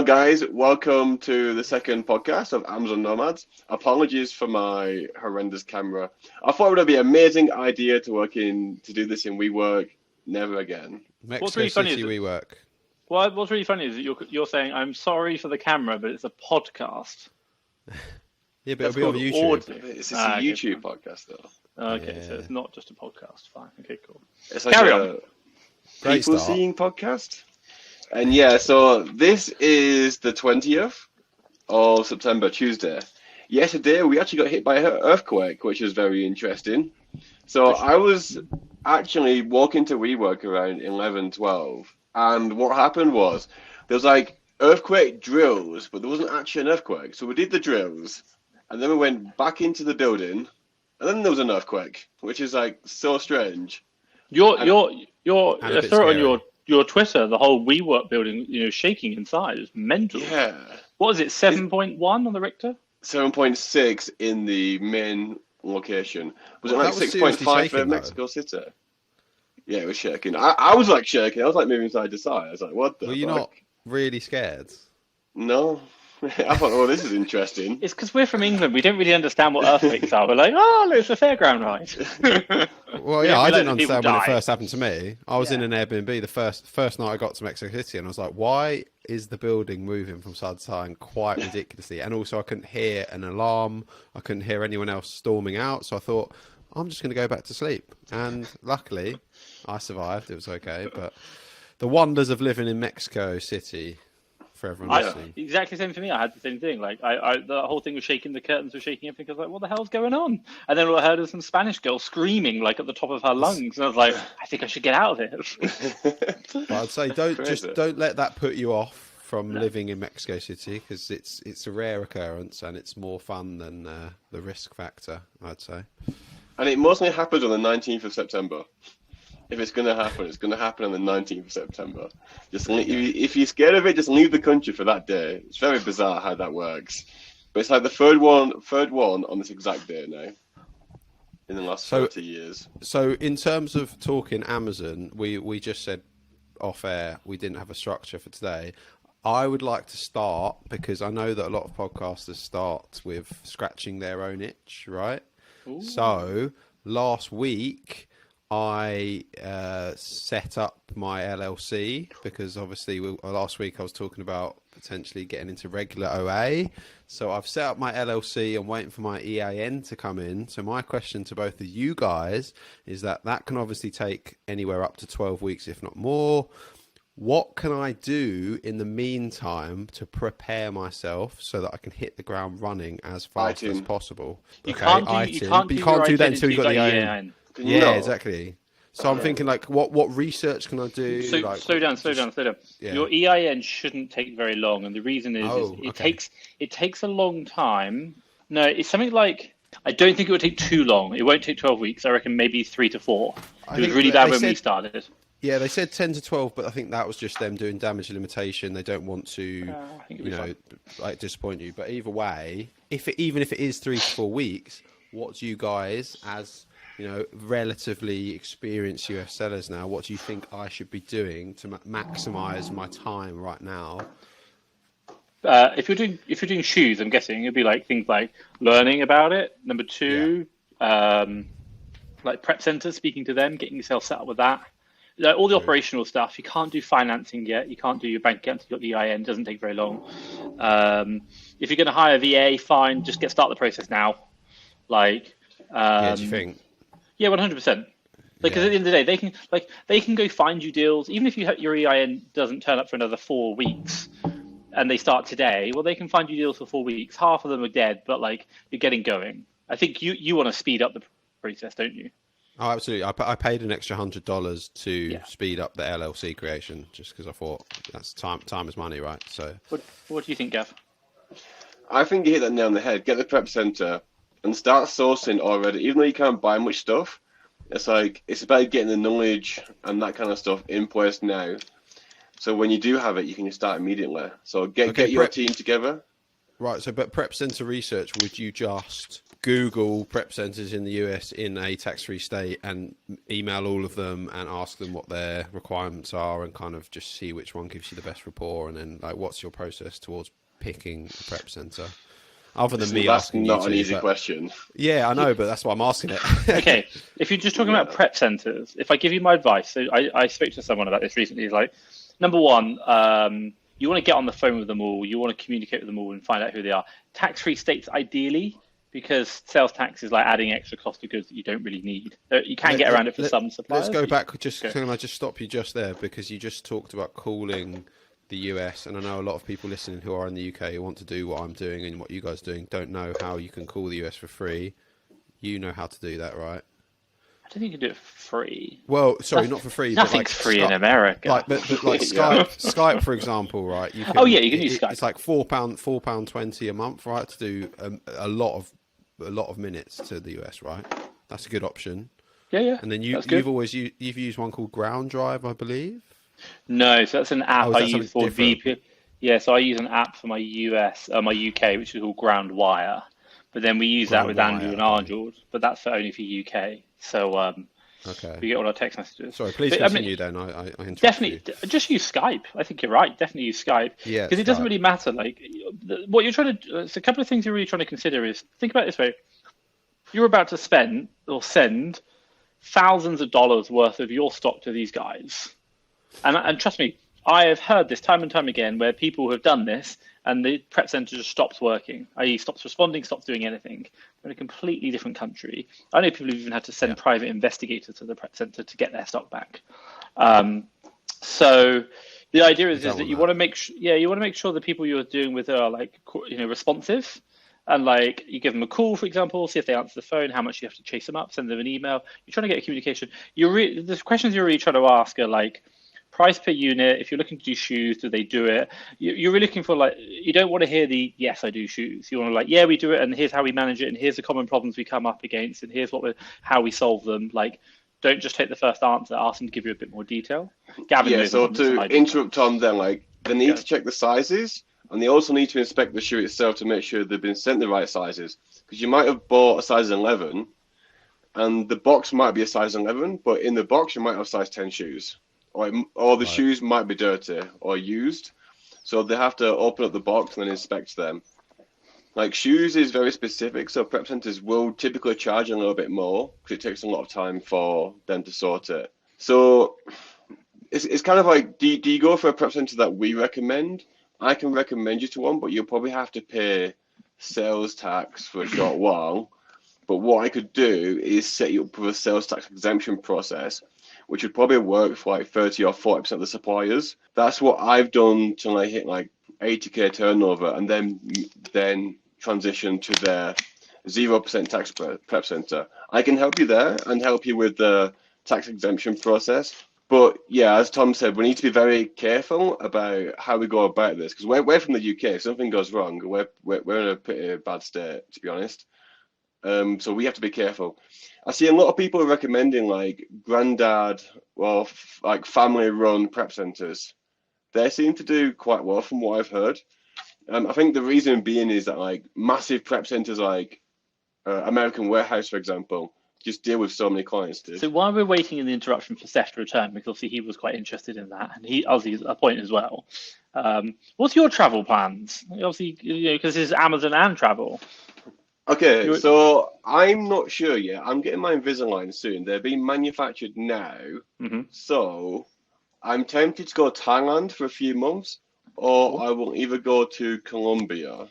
Well, guys, welcome to the second podcast of Amazon Nomads. Apologies for my horrendous camera. I thought it would be an amazing idea to do this in WeWork. Never again. Mexico City WeWork. What's really funny is that you're saying, I'm sorry for the camera, but it's a podcast. Yeah, but it'll be on YouTube. It's a YouTube podcast, though. Okay, so it's not just a podcast. Fine. Okay, cool. It's like Carry a on. people seeing podcast. And yeah, so this is the 20th of September, Tuesday. Yesterday, we actually got hit by an earthquake, which was very interesting. So I was actually walking to WeWork around 11:12, and what happened was there was like earthquake drills, but there wasn't actually an earthquake. So we did the drills, and then we went back into the building, and then there was an earthquake, which is like so strange. I saw it on your Twitter, the whole WeWork building, shaking inside. It's mental. Yeah. What is it, 7.1 on the Richter? 7.6 in the main location. Was it like 6.5 for Mexico City? Yeah, it was shaking. I was like shaking. I was like moving side to side. I was like, what the fuck? Were you not really scared? No. I thought, oh, this is interesting. It's because we're from England. We don't really understand what earthquakes are. We're like, oh, it's a fairground ride. Well, yeah, I didn't understand when it first happened to me. I was in an Airbnb the first night I got to Mexico City, and I was like, why is the building moving from side to side quite ridiculously? And also, I couldn't hear an alarm. I couldn't hear anyone else storming out. So I thought, I'm just going to go back to sleep. And luckily, I survived. It was okay. But the wonders of living in Mexico City. For everyone to see. Exactly the same for me. I had the same thing. Like the whole thing was shaking, the curtains were shaking, everything. I was like, what the hell's going on? And then all I heard was some Spanish girl screaming like at the top of her lungs, and I was like, I think I should get out of here. Well, I'd say don't let that put you off from living in Mexico City, because it's a rare occurrence and it's more fun than the risk factor, I'd say. And it mostly happens on the 19th of September. If it's going to happen, it's going to happen on the 19th of September. If you're scared of it, just leave the country for that day. It's very bizarre how that works. But it's like the third one on this exact day now in the last 30 years. So in terms of talking Amazon, we just said off air we didn't have a structure for today. I would like to start, because I know that a lot of podcasters start with scratching their own itch, right? Ooh. So last week I set up my LLC, because obviously last week I was talking about potentially getting into regular OA. So I've set up my LLC. I'm waiting for my EIN to come in. So my question to both of you guys is that can obviously take anywhere up to 12 weeks, if not more. What can I do in the meantime to prepare myself so that I can hit the ground running as fast as possible? You can't do that until you've got the EIN. Yeah, exactly. So I'm thinking, like, what research can I do? So, like, slow down. Yeah. Your EIN shouldn't take very long, and the reason is it takes a long time. No, it's something like, I don't think it would take too long. It won't take 12 weeks. I reckon maybe 3 to 4. It was really bad when we started. Yeah, they said 10 to 12, but I think that was just them doing damage limitation. They don't want to, disappoint you. But either way, even if it is 3 to 4 weeks, what do you guys, as relatively experienced US sellers now, what do you think I should be doing to maximize my time right now? If you're doing shoes, I'm guessing it'd be like things like learning about it. Number 2, like prep centers, speaking to them, getting yourself set up with that. All the operational stuff. You can't do financing yet. You can't do your bank account until you got the EIN. It doesn't take very long. If you're going to hire a VA, fine. Just start the process now. Like, do you think? Yeah, 100%. Because at the end of the day, they can go find you deals. Even if your EIN doesn't turn up for another 4 weeks, and they start today, well, they can find you deals for 4 weeks. Half of them are dead, but you're getting going. I think you want to speed up the process, don't you? Oh, absolutely. I paid an extra $100 to speed up the LLC creation, just because I thought that's time is money, right? So, what do you think, Gav? I think you hit that nail on the head. Get the prep center and start sourcing already. Even though you can't buy much stuff, it's about getting the knowledge and that kind of stuff in place now. So when you do have it, you can start immediately. So get your team together. Right. So, but prep center research, would you just Google prep centers in the US in a tax-free state and email all of them and ask them what their requirements are and kind of just see which one gives you the best rapport, and then like what's your process towards picking a prep center? Other than me asking that's not an easy question. Yeah, I know, but that's why I'm asking it. Okay, if you're just talking about prep centers, if I give you my advice, so I spoke to someone about this recently. He's like, number one, you want to get on the phone with them all, you want to communicate with them all and find out who they are. Tax-free states, ideally, because sales tax is like adding extra cost of goods that you don't really need. You can get around it for some suppliers. Let's go back. Can I just stop you just there, because you just talked about calling the US, and I know a lot of people listening who are in the UK who want to do what I'm doing and what you guys are doing don't know how you can call the US for free. You know how to do that, right? I don't think you can do it for free. Well, sorry, not for free. Nothing's but like free in America. But like Skype, you can use Skype. Oh yeah, you can use Skype. It's like £4.20 a month, right, to do a lot of minutes to the US, right? That's a good option. Yeah. And then you've used one called Ground Drive, I believe. No, so that's an app I use for different? VPN. Yeah, so I use an app for my my UK, which is called Groundwire. But then we use that with Andrew and Arnold, but that's only for UK. So okay, we get all our text messages. Sorry, please continue then. I interrupted definitely you. Just use Skype. I think you're right. Definitely use Skype. Yeah, because it doesn't really matter. Like what you're trying to. So a couple of things you're really trying to consider is think about it this way: you're about to spend or send thousands of dollars worth of your stock to these guys. And trust me, I have heard this time and time again where people have done this and the prep center just stops working, i.e. stops responding, stops doing anything. We're in a completely different country. I know people have even had to send private investigators to the prep center to get their stock back. So the idea is that you want to make sure the people you're doing with are like, responsive. And like you give them a call, for example, see if they answer the phone, how much you have to chase them up, send them an email. You're trying to get a communication. The questions you're really trying to ask are like, price per unit. If you're looking to do shoes, do they do it? You're really looking for like, you don't want to hear the yes, I do shoes. You want to like, yeah, we do it, and here's how we manage it, and here's the common problems we come up against, and here's how we solve them. Like, don't just take the first answer. Ask them to give you a bit more detail. Gavin, yeah. So to interrupt Tom, then like they need to check the sizes, and they also need to inspect the shoe itself to make sure they've been sent the right sizes. Because you might have bought a size 11, and the box might be a size 11, but in the box you might have size 10 shoes. Or the shoes might be dirty or used, so they have to open up the box and then inspect them. Like shoes is very specific, so prep centers will typically charge a little bit more because it takes a lot of time for them to sort it. So it's kind of like, do you go for a prep center that we recommend? I can recommend you to one, but you'll probably have to pay sales tax for a short while. But what I could do is set you up with a sales tax exemption process, which would probably work for like 30 or 40% of the suppliers. That's what I've done till I hit like 80k turnover, and then transition to their 0% tax prep center. I can help you there and help you with the tax exemption process. But yeah, as Tom said, we need to be very careful about how we go about this, because we're from the UK. If something goes wrong, we're in a pretty bad state, to be honest. So we have to be careful. I see a lot of people recommending like Grandad or like family-run prep centers. They seem to do quite well from what I've heard. I think the reason being is that like massive prep centers like American Warehouse, for example, just deal with so many clients. Dude. So while we're waiting in the interruption for Seth to return, because obviously he was quite interested in that, and he obviously a point as well. What's your travel plans? Obviously, because this is Amazon and travel. Okay, so I'm not sure yet. I'm getting my Invisalign soon. They're being manufactured now. Mm-hmm. So I'm tempted to go to Thailand for a few months, or I will either go to Colombia.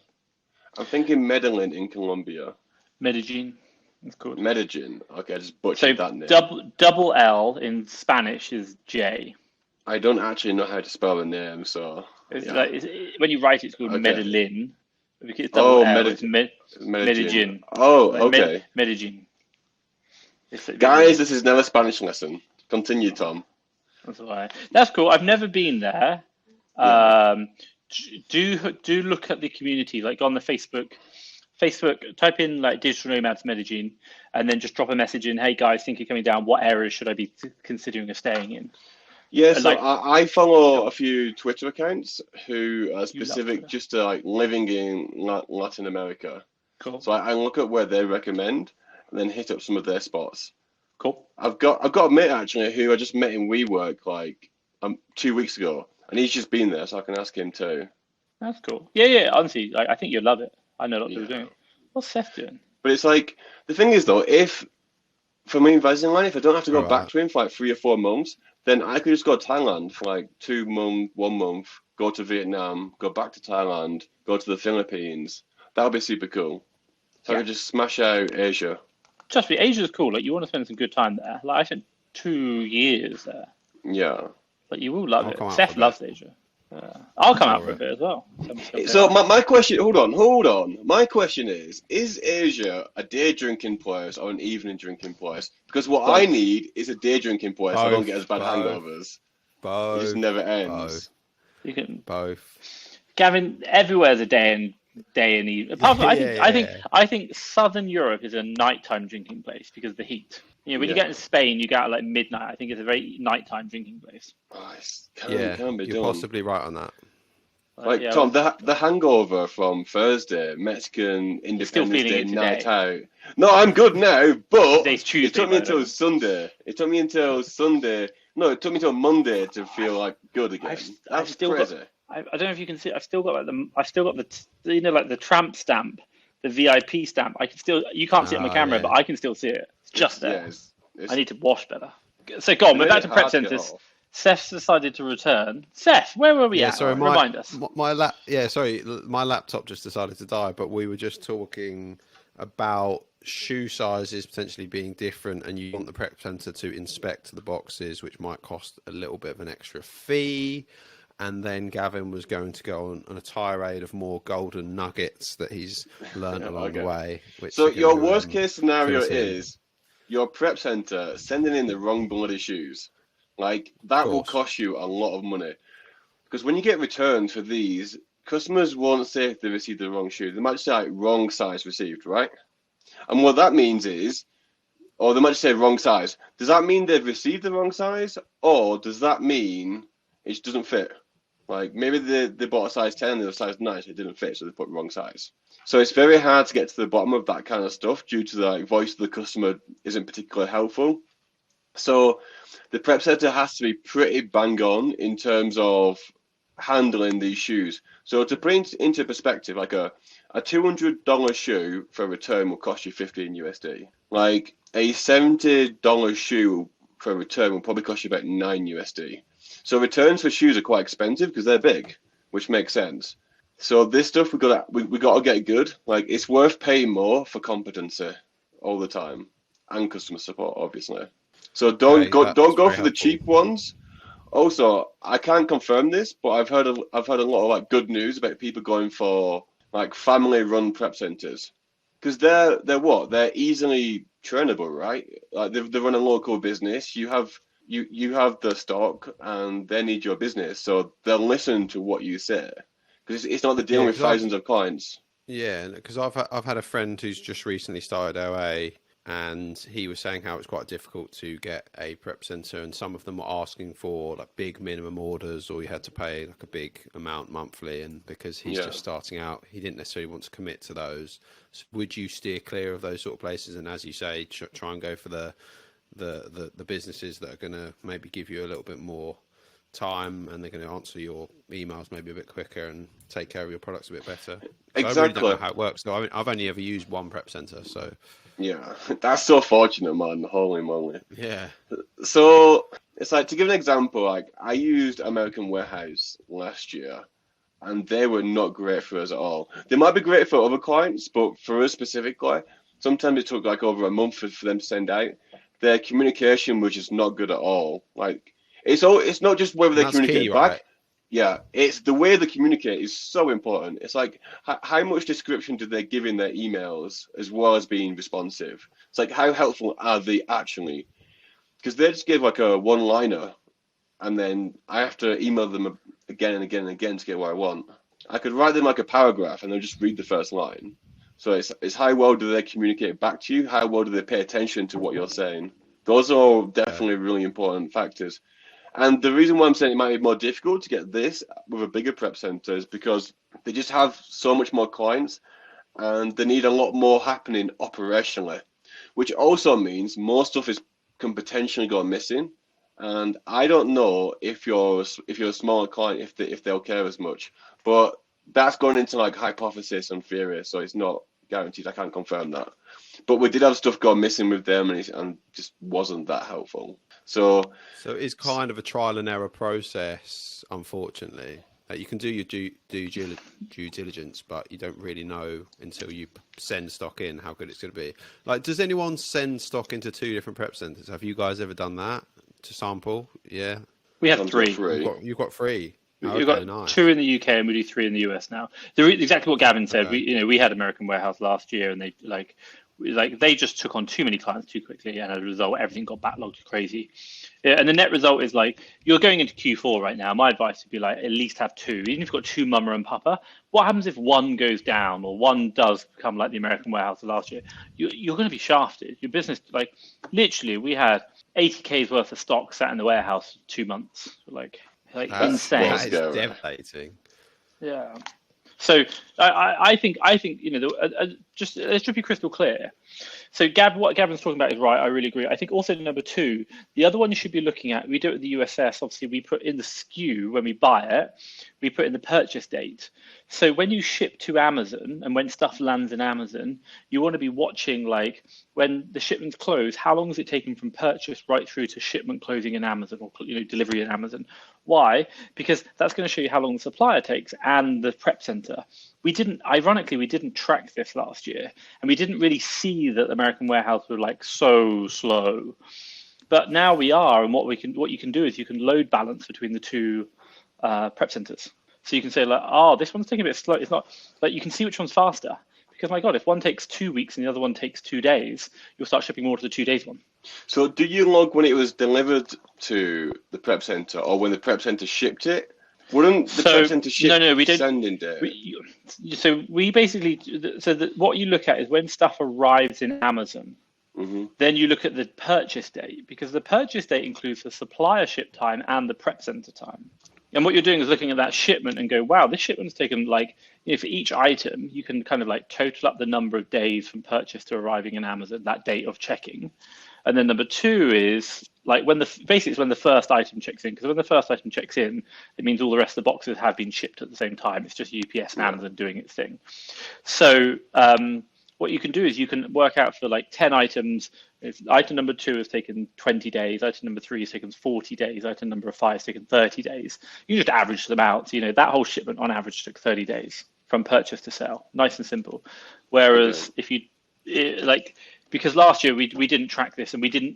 I'm thinking Medellin in Colombia. Medellin. That's cool. Medellin. Okay, I just butchered that name. Double L in Spanish is J. I don't actually know how to spell the name, so... It's like, when you write it, it's called Medellin. It's Medellin. Oh, okay. Medellin. Guys, this is never a Spanish lesson. Continue, Tom. That's all right. That's cool. I've never been there. Yeah. Do look at the community, like on the Facebook, type in like Digital Nomads Medellin, and then just drop a message in, hey guys, think you're coming down, what areas should I be considering staying in? Yeah, so I follow a few Twitter accounts who are specific just to like living in Latin America. Cool. So I look at where they recommend and then hit up some of their spots. Cool. I've got a mate actually who I just met in WeWork like 2 weeks ago, and he's just been there, so I can ask him too. That's cool. Yeah. Honestly, I think you'll love it. I know a lot of people doing it. What's Seth doing? But it's like the thing is though, if for me in Invisalign, if I don't have to go back to him for like 3 or 4 months, then I could just go to Thailand for like 2 months, 1 month, go to Vietnam, go back to Thailand, go to the Philippines. That would be super cool. So I could just smash out Asia. Trust me, Asia's cool. Like, you want to spend some good time there. Like, I spent 2 years there. Yeah. But you will love I'll it. come out Seth for a loves Asia. I'll come out for a bit as well. So my question, hold on. My question is Asia a day drinking place or an evening drinking place? Because what I need is a day drinking place so I don't get as bad hangovers. It just never ends. You can both. Gavin, everywhere's a day and evening. Apart from, I think Southern Europe is a nighttime drinking place because of the heat. You know, when you get in Spain, you get out like midnight. I think it's a very nighttime drinking place. Oh, Can be you're possibly right on that. Like Tom, the hangover from Thursday, Mexican Independence Day night out. No, I'm good now, but Today's Tuesday, it took me until Sunday. It took me until Monday to feel like good again. That's crazy. I don't know if you can see. I've still got the tramp stamp, the VIP stamp. You can't see it on the camera, but I can still see it. It's just there. I need to wash better. So go on. We're back to prep centers. Seth's decided to return. Seth, where were we at? Sorry, remind us. My laptop just decided to die, but we were just talking about shoe sizes potentially being different, and you want the prep center to inspect the boxes, which might cost a little bit of an extra fee. And then Gavin was going to go on a tirade of more golden nuggets that he's learned along the way. So your worst case scenario is your prep center sending in the wrong bloody shoes. Like, that will cost you a lot of money. Because when you get returns for these, customers won't say if they received the wrong shoe. They might say, like, wrong size received, right? And what that means is, or they might say wrong size. Does that mean they've received the wrong size? Or does that mean it just doesn't fit? Like, maybe they bought a size 10 and they were size 9, so it didn't fit, so they put the wrong size. So it's very hard to get to the bottom of that kind of stuff due to the voice of the customer isn't particularly helpful. So the prep center has to be pretty bang on in terms of handling these shoes. So to put it into perspective, like a $200 shoe for a return will cost you $15 USD. Like a $70 shoe for a return will probably cost you about $9 USD. So returns for shoes are quite expensive because they're big, which makes sense. So this stuff we got to get good. Like, it's worth paying more for competency all the time and customer support, obviously. So don't go for the cheap ones. Also, I can't confirm this, but I've heard a lot of like good news about people going for like family-run prep centers because they're easily trainable, right? Like they run a local business. You have the stock, and they need your business, so they'll listen to what you say because it's not the dealing with thousands of clients. Yeah, because I've had a friend who's just recently started OA. And he was saying how it's quite difficult to get a prep center, and some of them were asking for like big minimum orders, or you had to pay like a big amount monthly. And because he's just starting out, he didn't necessarily want to commit to those. So would you steer clear of those sort of places? And as you say, try and go for the businesses that are going to maybe give you a little bit more time, and they're going to answer your emails maybe a bit quicker and take care of your products a bit better. Exactly. I really don't know how it works. So I've only ever used one prep center, so. Yeah, that's so fortunate, man. Holy moly. Yeah. So it's like, to give an example, like I used American Warehouse last year, and they were not great for us at all. They might be great for other clients, but for us specifically, sometimes it took like over a month for them to send out. Their communication was just not good at all. Like it's not just whether they communicate back. Right? Yeah, it's the way they communicate is so important. It's like, how much description do they give in their emails as well as being responsive? It's like, how helpful are they actually? Because they just give like a one-liner, and then I have to email them again and again and again to get what I want. I could write them like a paragraph and they'll just read the first line. So it's how well do they communicate back to you? How well do they pay attention to what you're saying? Those are definitely really important factors. And the reason why I'm saying it might be more difficult to get this with a bigger prep center is because they just have so much more clients, and they need a lot more happening operationally, which also means more stuff can potentially go missing. And I don't know if you're a smaller client if they'll care as much, but that's going into like hypothesis and theory, so it's not guaranteed. I can't confirm that, but we did have stuff go missing with them, and just wasn't that helpful. So it's kind of a trial and error process, unfortunately. You can do your due diligence, but you don't really know until you send stock in how good it's going to be. Like, does anyone send stock into 2 different prep centers? Have you guys ever done that to sample? Yeah, we have 3. You've got 3. We've got nice. 2 in the UK, and we do 3 in the US now. Exactly what Gavin said. Okay. We had American Warehouse last year, and they just took on too many clients too quickly, and as a result, everything got backlogged crazy. Yeah, and the net result is like, you're going into Q4 right now. My advice would be like, at least have 2. Even if you've got 2 mama and papa, what happens if one goes down or one does become like the American Warehouse of last year? You're going to be shafted. Your business, like, literally, we had 80K's worth of stock sat in the warehouse for 2 months. Like insane. That is devastating. Yeah. So I think just let's be crystal clear. So what Gavin's talking about is right. I really agree. I think also number 2, the other one you should be looking at. We do it at the USS. Obviously, we put in the SKU when we buy it. We put in the purchase date. So when you ship to Amazon and when stuff lands in Amazon, you want to be watching like when the shipments close. How long is it taking from purchase right through to shipment closing in Amazon or delivery in Amazon? Why? Because that's going to show you how long the supplier takes and the prep center. Ironically, we didn't track this last year, and we didn't really see that American Warehouse were like so slow. But now we are, and what you can do is you can load balance between the 2 prep centers. So you can say like, oh, this one's taking a bit slow. It's not like you can see which one's faster. Because my God, if one takes 2 weeks and the other one takes 2 days, you'll start shipping more to the 2 days one. So do you log when it was delivered to the prep center or when the prep center shipped it? Wouldn't the prep center ship we don't, sending date? What you look at is when stuff arrives in Amazon, then you look at the purchase date, because the purchase date includes the supplier ship time and the prep center time. And what you're doing is looking at that shipment and go, wow, this shipment's taken like, for each item, you can kind of like total up the number of days from purchase to arriving in Amazon, that date of checking. And then number 2 is like basically it's when the first item checks in, because when the first item checks in, it means all the rest of the boxes have been shipped at the same time. It's just UPS and Amazon doing its thing. So what you can do is you can work out for like 10 items. If item number 2 has taken 20 days, item number 3 has taken 40 days, item number 5 has taken 30 days. You just average them out. So, that whole shipment on average took 30 days from purchase to sale. Nice and simple. Whereas if you because last year we didn't track this, and we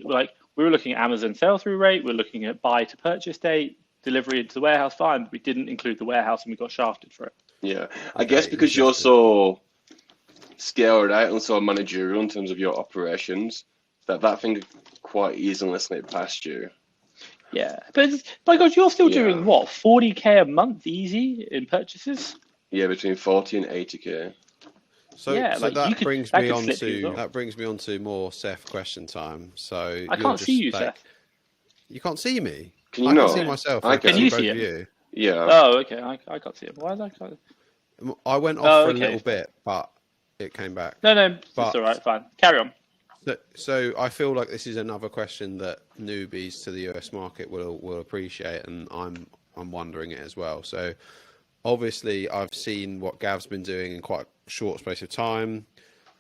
were looking at Amazon sell-through rate, we're looking at buy to purchase date, delivery into the warehouse, fine, but we didn't include the warehouse and we got shafted for it. Yeah, I guess because you're so scaled out and so managerial in terms of your operations, that thing could quite easily slip past you. Yeah, but my God, you're still doing what, 40K a month easy in purchases? Yeah, between 40 and 80K. So that brings me on to more Seth question time. So I can't see you, Seth. You can't see me. Can you I not? can see myself. Can you see him? You. Yeah. Oh, okay. I can't see him. Why is that? I went off for a little bit, but it came back. No, that's all right. Fine. Carry on. So I feel like this is another question that newbies to the US market will appreciate, and I'm wondering it as well. So obviously, I've seen what Gav's been doing in quite a short space of time.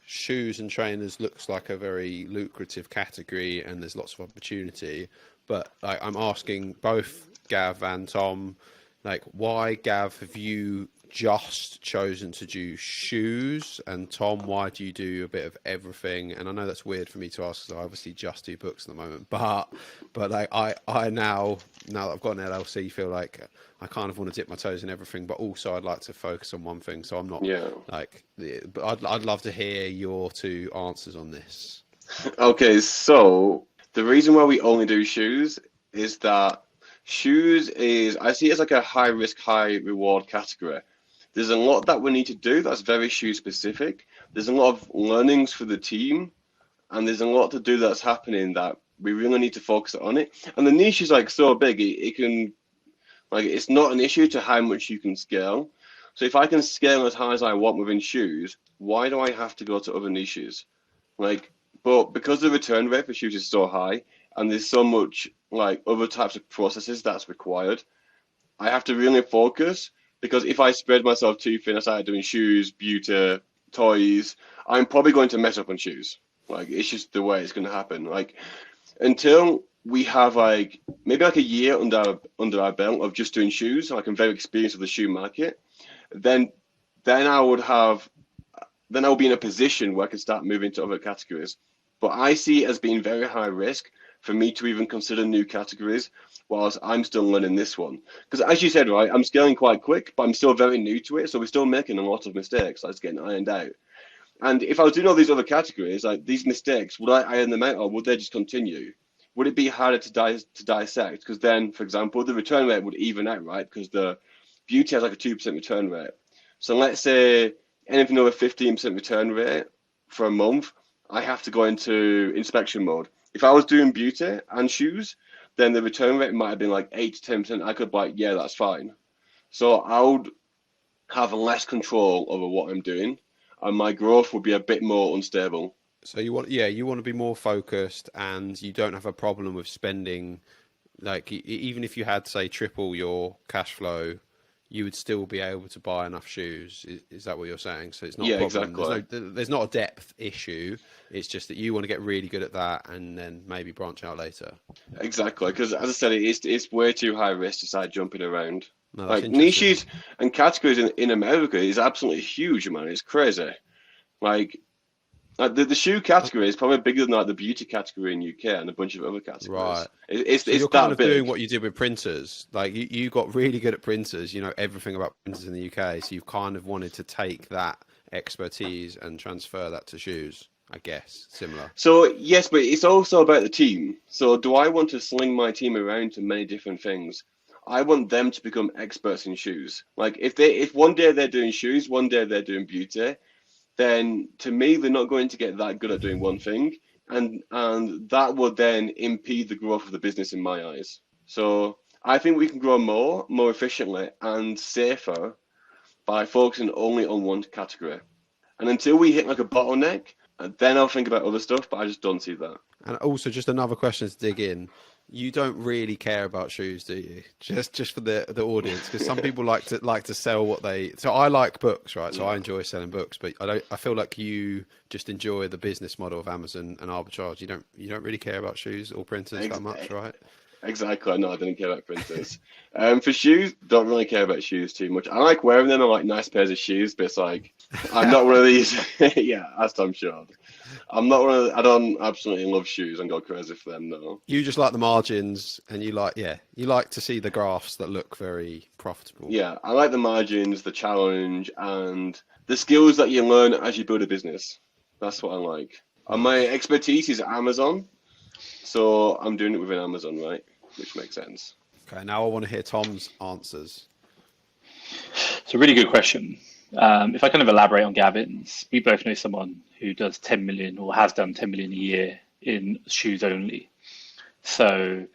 Shoes and trainers looks like a very lucrative category, and there's lots of opportunity. But I'm asking both Gav and Tom, why, Gav, have you just chosen to do shoes? And Tom, why do you do a bit of everything? And I know that's weird for me to ask, because I obviously just do books at the moment. But I now that I've got an LLC, feel like I kind of want to dip my toes in everything, but also I'd like to focus on one thing. So I'm not but I'd love to hear your 2 answers on this. Okay, so the reason why we only do shoes is that shoes I see it as like a high risk, high reward category. There's a lot that we need to do that's very shoe specific. There's a lot of learnings for the team, and there's a lot to do that's happening that we really need to focus on it. And the niche is so big, it can, it's not an issue to how much you can scale. So if I can scale as high as I want within shoes, why do I have to go to other niches? Like, but because the return rate for shoes is so high, and there's so much like other types of processes that's required, I have to really focus, because if I spread myself too thin, I started doing shoes, beauty, toys, I'm probably going to mess up on shoes. Like, it's just the way it's going to happen. Like, until we have like maybe like a year under our belt of just doing shoes, like I'm very experienced with the shoe market, then I would have then I'll be in a position where I can start moving to other categories. But I see it as being very high risk for me to even consider new categories whilst I'm still learning this one. Because as you said, right, I'm scaling quite quick, but I'm still very new to it. So we're still making a lot of mistakes that's getting ironed out. And if I was doing all these other categories, like these mistakes, would I iron them out, or would they just continue? Would it be harder to dissect? Because then, for example, the return rate would even out, right? Because the beauty has like a 2% return rate. So let's say anything over 15% return rate for a month, I have to go into inspection mode. If I was doing beauty and shoes, then the return rate might have been like 8 to 10%. I could be like, yeah, that's fine. So I would have less control over what I'm doing, and my growth would be a bit more unstable. So you want to be more focused, and you don't have a problem with spending. Like, even if you had, say, triple your cash flow, you would still be able to buy enough shoes. Is that what you're saying? So it's not a problem. Exactly. There's not a depth issue. It's just that you want to get really good at that and then maybe branch out later. Exactly, because as I said, it's way too high risk to start jumping around. No, like niches and categories in America is absolutely huge, man. It's crazy. Like the shoe category is probably bigger than like the beauty category in UK and a bunch of other categories. Right. It's you're that kind of big. doing what you did with printers. Like you got really good at printers. You know everything about printers in the UK. So you've kind of wanted to take that expertise and transfer that to shoes. I guess similar. So yes, but it's also about the team. So do I want to sling my team around to many different things? I want them to become experts in shoes. Like if one day they're doing shoes, one day they're doing beauty, then to me they're not going to get that good at doing one thing, and that would then impede the growth of the business in my eyes. So I think we can grow more efficiently and safer by focusing only on one category. And until we hit like a bottleneck, then I'll think about other stuff, but I just don't see that. And also, just another question to dig in. You don't really care about shoes, do you? Just for the audience, because some people like to sell what they. So I like books, right? So I enjoy selling books, but I feel like you just enjoy the business model of Amazon and arbitrage. You don't really care about shoes or printers that much, right? Exactly. No, I didn't care about printers. For shoes, don't really care about shoes too much. I like wearing them. I like nice pairs of shoes, but it's like I'm not one of these. Yeah, as Tom showed. I'm not one of. I don't absolutely love shoes and go crazy for them. No. You just like the margins, and you like to see the graphs that look very profitable. Yeah, I like the margins, the challenge, and the skills that you learn as you build a business. That's what I like. And my expertise is Amazon, so I'm doing it within Amazon, right? Which makes sense. Okay, now I want to hear Tom's answers. It's a really good question. If I kind of elaborate on Gavin's, we both know someone who does 10 million or has done 10 million a year in shoes only. So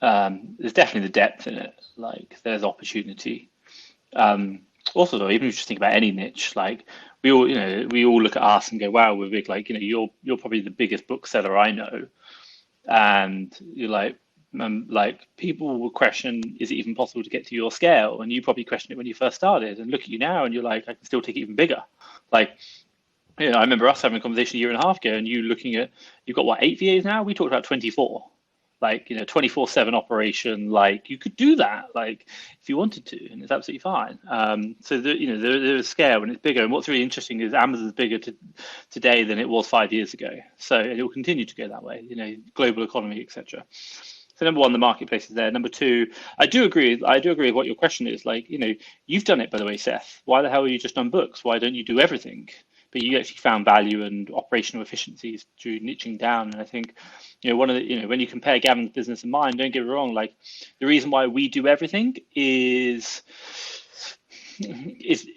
there's definitely the depth in it. Like there's opportunity. Also, though, even if you just think about any niche, like we all look at us and go, "Wow, we're big." Like you're probably the biggest bookseller I know, and you're like people will question, is it even possible to get to your scale? And you probably questioned it when you first started, and look at you now and you're like, I can still take it even bigger. Like, I remember us having a conversation a year and a half ago and you looking at, you've got what, 8 VAs now? We talked about 24, like, 24/7 operation. Like you could do that, like if you wanted to, and it's absolutely fine. So there is scale and it's bigger. And what's really interesting is Amazon's bigger today than it was 5 years ago. So it will continue to go that way, global economy, etc. So number one, the marketplace is there. Number two, I do agree with what your question is. Like, you've done it, by the way, Seth. Why the hell are you just done books? Why don't you do everything? But you actually found value and operational efficiencies through niching down. And I think, one of the, when you compare Gavin's business and mine, don't get me wrong. Like the reason why we do everything is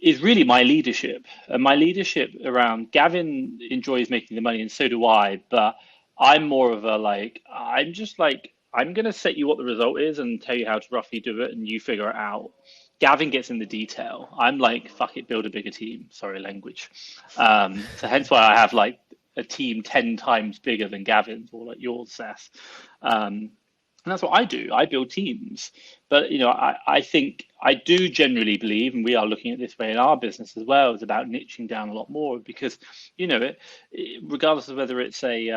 really my leadership. And my leadership around Gavin enjoys making the money, and so do I. But I'm more of I'm going to set you what the result is and tell you how to roughly do it, and you figure it out. Gavin gets in the detail. I'm like, fuck it, build a bigger team. Sorry, language. So hence why I have like a team 10 times bigger than Gavin's or like yours, Seth. And that's what I do. I build teams. But, I think I do generally believe, and we are looking at this way in our business as well, is about niching down a lot more because, regardless of whether it's like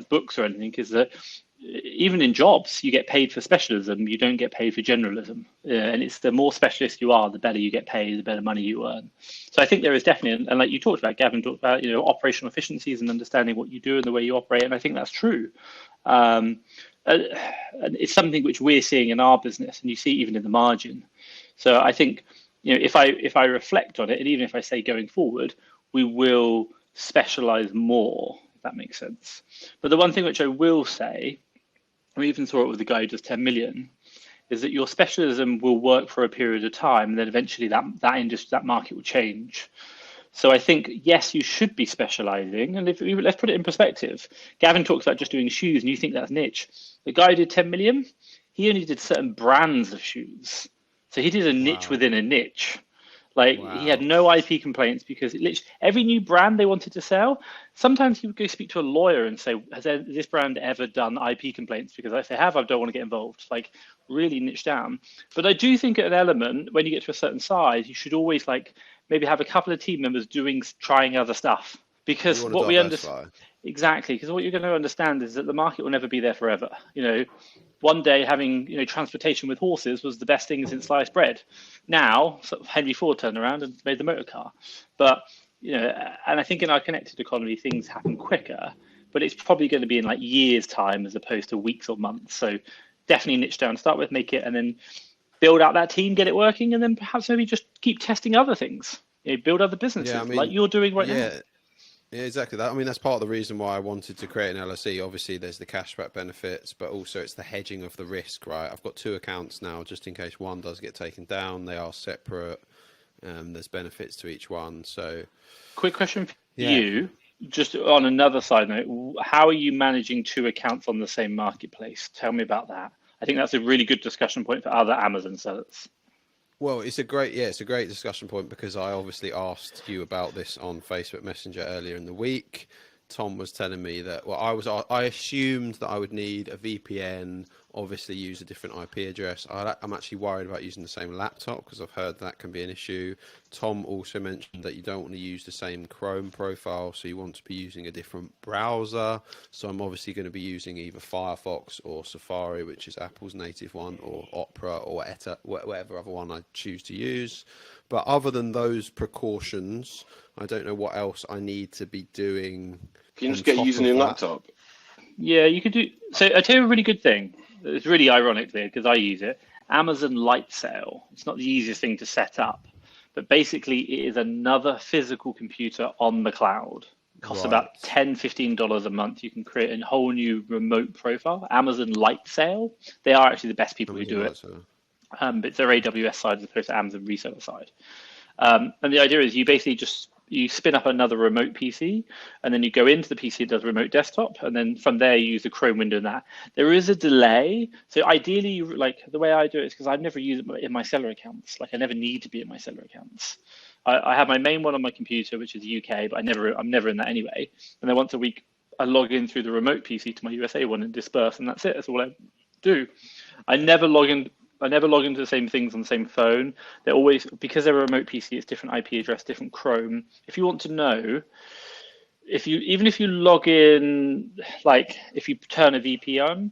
books or anything, is that even in jobs, you get paid for specialism, you don't get paid for generalism. And it's the more specialist you are, the better you get paid, the better money you earn. So I think there is definitely, and like you talked about, Gavin talked about, operational efficiencies and understanding what you do and the way you operate. And I think that's true. And it's something which we're seeing in our business, and you see even in the margin. So I think, if I reflect on it, and even if I say going forward, we will specialize more, if that makes sense. But the one thing which I will say, we even saw it with the guy who does 10 million, is that your specialism will work for a period of time, and then eventually that industry, that market will change. So I think, yes, you should be specializing. And let's put it in perspective. Gavin talks about just doing shoes, and you think that's niche. The guy who did 10 million, he only did certain brands of shoes. So he did a niche within a niche. He had no IP complaints because every new brand they wanted to sell, sometimes he would go speak to a lawyer and say, has this brand ever done IP complaints? Because if they have, I don't want to get involved. Really niche down. But I do think at an element, when you get to a certain size, you should always maybe have a couple of team members trying other stuff. Because what we understand, exactly, because what you're going to understand is that the market will never be there forever. One day having transportation with horses was the best thing since sliced bread. Now, sort of Henry Ford turned around and made the motor car. But and I think in our connected economy things happen quicker, but it's probably going to be in years' time as opposed to weeks or months. So definitely niche down, start with, make it, and then build out that team, get it working, and then perhaps maybe just keep testing other things. Build other businesses like you're doing right now. Yeah, exactly that. I mean, that's part of the reason why I wanted to create an LLC. Obviously, there's the cashback benefits, but also it's the hedging of the risk, right? I've got 2 accounts now, just in case one does get taken down. They are separate. There's benefits to each one. So, quick question for you, just on another side note, how are you managing 2 accounts on the same marketplace? Tell me about that. I think that's a really good discussion point for other Amazon sellers. Well, it's a great discussion point because I obviously asked you about this on Facebook Messenger earlier in the week. Tom was telling me that, I assumed that I would need a VPN, obviously use a different IP address. I'm actually worried about using the same laptop because I've heard that can be an issue. Tom also mentioned that you don't want to use the same Chrome profile, so you want to be using a different browser. So I'm obviously going to be using either Firefox or Safari, which is Apple's native one, or Opera or Eta, whatever other one I choose to use. But other than those precautions, I don't know what else I need to be doing. Can you just get using your laptop? Yeah, you could do. So I tell you a really good thing. It's really ironic there because I use it. Amazon Lightsail. It's not the easiest thing to set up, but basically it is another physical computer on the cloud. It costs about $10, $15 a month. You can create a whole new remote profile. Amazon Lightsail. They are actually the best people who do it. But it's their AWS side as opposed to Amazon reseller side. And the idea is you spin up another remote PC, and then you go into the PC that does remote desktop, and then from there you use the Chrome window and that. There is a delay. So ideally, the way I do it is because I've never used it in my seller accounts. I never need to be in my seller accounts. I have my main one on my computer, which is UK, but I'm never in that anyway. And then once a week, I log in through the remote PC to my USA one and disperse, and that's it. That's all I do. I never log into the same things on the same phone. They're always, because they're a remote PC, it's different IP address, different Chrome. If you want to know, even if you log in, if you turn a VPN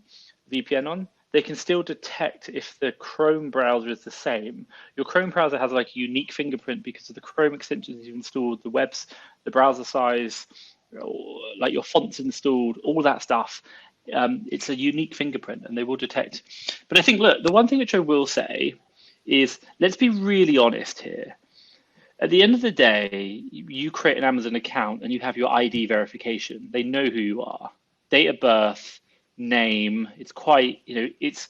on, they can still detect if the Chrome browser is the same. Your Chrome browser has a unique fingerprint because of the Chrome extensions you've installed, the browser size, your fonts installed, all that stuff. It's a unique fingerprint and they will detect. But I think, look, the one thing which I will say is, let's be really honest here. At the end of the day, you create an Amazon account and you have your ID verification. They know who you are. Date of birth, name. It's quite, it's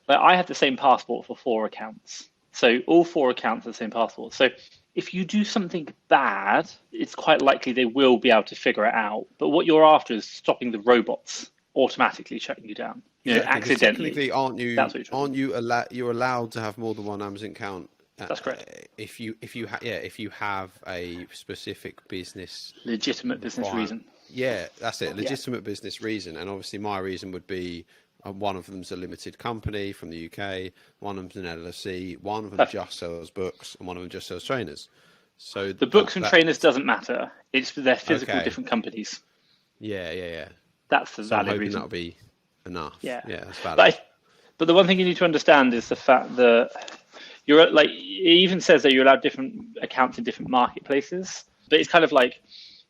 like I have the same passport for 4 accounts. So all 4 accounts are the same passport. So if you do something bad, it's quite likely they will be able to figure it out. But what you're after is stopping the robots automatically shutting you down. accidentally. Technically, aren't you? That's what You're allowed to have more than one Amazon account. That's correct. If you have a specific business Legitimate business reason. Yeah, that's it. Legitimate business reason, and obviously my reason would be one of them's a limited company from the UK, one of them's an LLC, one of them just sells books, and one of them just sells trainers. So the books and trainers doesn't matter. It's they're physical different companies. Yeah. That's the valid reason. That'll be enough. Yeah, that's valid. But the one thing you need to understand is the fact that you're like, it even says that you're allowed different accounts in different marketplaces. But it's kind of like,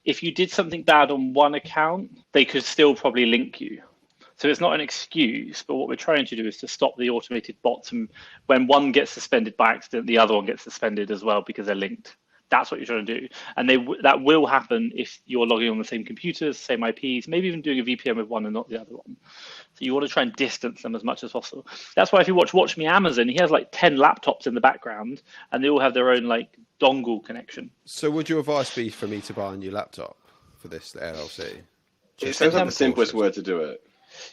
if you did something bad on one account, they could still probably link you. So it's not an excuse, but what we're trying to do is to stop the automated bots. And when one gets suspended by accident, the other one gets suspended as well because they're linked. That's what you're trying to do. And that will happen if you're logging on the same computers, same IPs, maybe even doing a VPN with one and not the other one. So you want to try and distance them as much as possible. That's why if you watch Me Amazon, he has like 10 laptops in the background and they all have their own like dongle connection. So would your advice be for me to buy a new laptop for this LLC? It sounds like the simplest way to do it.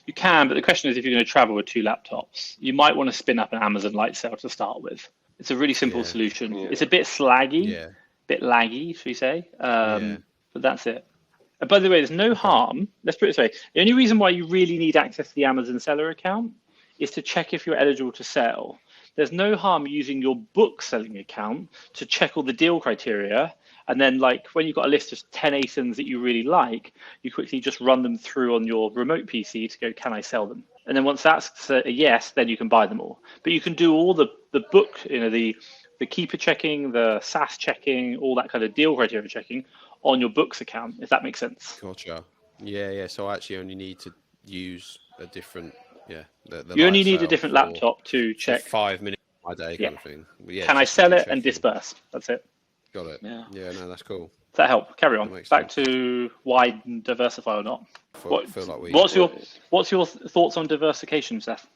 You can, but the question is if you're going to travel with 2 laptops, you might want to spin up an Amazon light sale to start with. It's a really simple solution. Yeah. It's a bit slaggy, bit laggy, should we say? But that's it. And by the way, there's no harm. Let's put it this way. The only reason why you really need access to the Amazon seller account is to check if you're eligible to sell. There's no harm using your book selling account to check all the deal criteria. And then like when you've got a list of 10 ASINs that you really like, you quickly just run them through on your remote PC to go, can I sell them? And then once that's a yes, then you can buy them all. But you can do all the book, the keeper checking, the SAS checking, all that kind of deal criteria checking on your books account, if that makes sense. Gotcha. Yeah. So I actually only need to use a different, you only need a different laptop to check 5 minutes a day kind of thing. Can I sell it and disperse? That's it. Got it. Yeah, no, that's cool. Does that help? Carry on. Back to why diversify or not. What's your thoughts on diversification, Seth?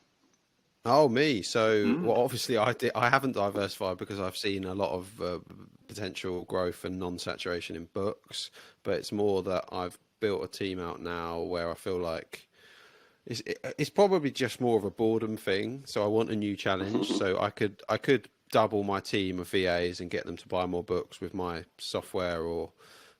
Oh, me. So, well, obviously, I haven't diversified because I've seen a lot of potential growth and non-saturation in books. But it's more that I've built a team out now where I feel like it's probably just more of a boredom thing. So I want a new challenge. So I could double my team of VAs and get them to buy more books with my software or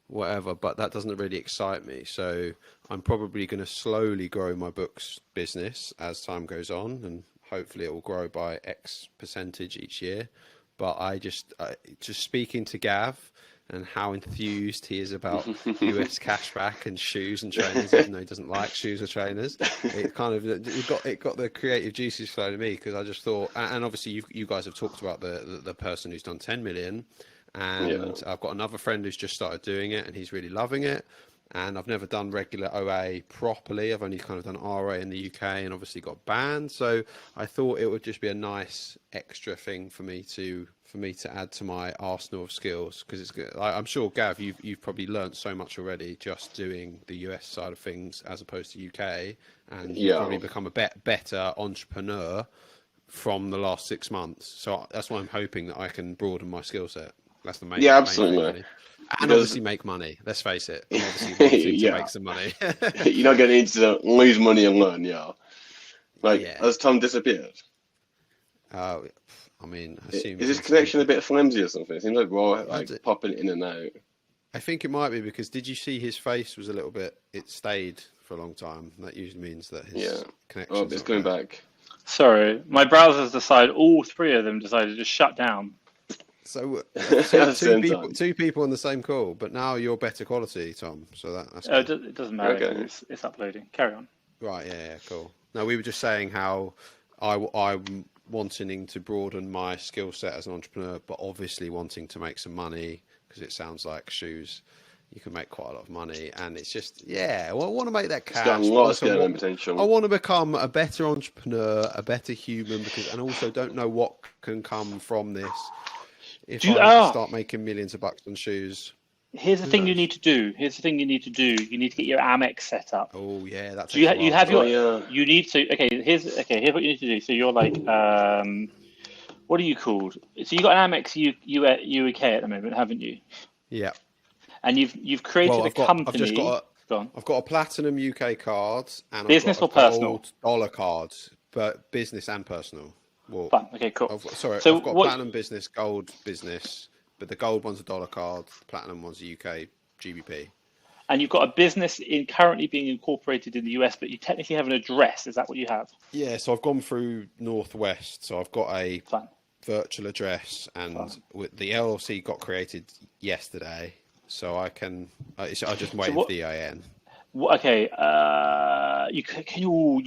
whatever, but that doesn't really excite me. So I'm probably going to slowly grow my books business as time goes on, and hopefully it will grow by X percentage each year. But just speaking to Gav and how enthused he is about US cashback and shoes and trainers, even though he doesn't like shoes or trainers, it kind of it got the creative juices flowing to me, because I just thought, and obviously you guys have talked about the person who's done 10 million, and I've got another friend who's just started doing it and he's really loving it. And I've never done regular OA properly. I've only kind of done RA in the UK and obviously got banned. So I thought it would just be a nice extra thing for me to add to my arsenal of skills, because it's good. I'm sure, Gav, you've probably learned so much already just doing the US side of things as opposed to UK, and you've probably become a better entrepreneur from the last 6 months. So that's why I'm hoping that I can broaden my skill set. That's the main. Absolutely. Main thing, and obviously make money. Let's face it. I'm obviously wanting to make some money. You're not going to need to lose money and learn, Has Tom disappeared? I mean, I assume is his connection a bit flimsy or something? It seems like we're popping in and out. I think it might be because did you see his face was a little bit? It stayed for a long time. That usually means that his connection. Oh, it's coming back. Sorry, my browsers decided. All 3 of them decided to shut down. So two people on the same call, but now you're better quality, Tom. So that's it doesn't matter. Okay. It's uploading. Carry on. Right. Yeah. Cool. No, we were just saying how I'm wanting to broaden my skill set as an entrepreneur, but obviously wanting to make some money, because it sounds like shoes, you can make quite a lot of money, and it's just I want to make that cash. It's got a lot of skill and potential. I want to become a better entrepreneur, a better human, and also don't know what can come from this. If I start making millions of bucks on shoes. Here's the thing you need to do. You need to get your Amex set up. Oh yeah, that's. You have your. You need to. Here's what you need to do. So you're like, what are you called? So you got an Amex UK at the moment, haven't you? Yeah. And you've created a company. Go on. I've got a Platinum UK card and Business I've got or a personal? gold dollar card, but business and personal. Well, Fine. Okay, cool. I've So got what- Platinum business, gold business, but the gold one's a dollar card, the Platinum one's a UK GBP. And you've got a business currently being incorporated in the US, but you technically have an address. Is that what you have? Yeah, so I've gone through Northwest, so I've got a Fine. virtual address, and with the LLC got created yesterday, so I can. I just waiting for the EIN. Okay. You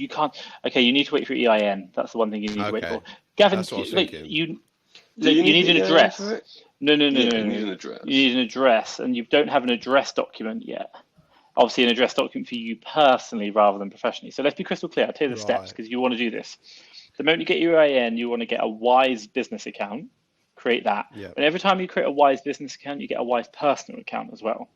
can't. Okay, you need to wait for EIN. That's the one thing you need to wait Okay. for. Gavin, That's what I was like, thinking. you Do you need an the address. for it? No. Yeah, you need an address. You need an address, and you don't have an address document yet. Obviously, an address document for you personally rather than professionally. So let's be crystal clear. I'll tell you the steps Right. because you want to do this. The moment you get your EIN, you want to get a Wise business account. Create that. Yeah. And every time you create a Wise business account, you get a Wise personal account as well.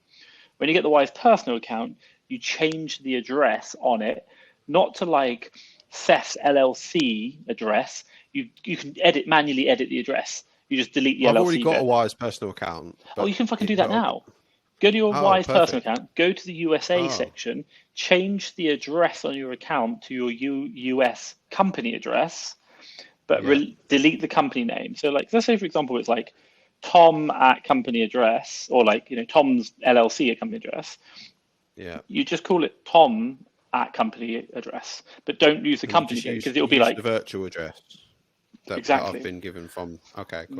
When you get the Wise personal account, you change the address on it, not to like Seth's LLC address. You can manually edit the address. You just delete the I've LLC already got bit. a Wise personal account. Oh, you can fucking do that now. Go to your Oh, Wise personal perfect. account, go to the USA Oh. section, change the address on your account to your US company address, but delete the company name. So like, let's say for example, it's like Tom at company address, or like, Tom's LLC at company address. Yeah. You just call it Tom at company address, but don't use the company Just name use- because it'll be use like, the virtual address that Exactly. I've been given from. Okay, cool.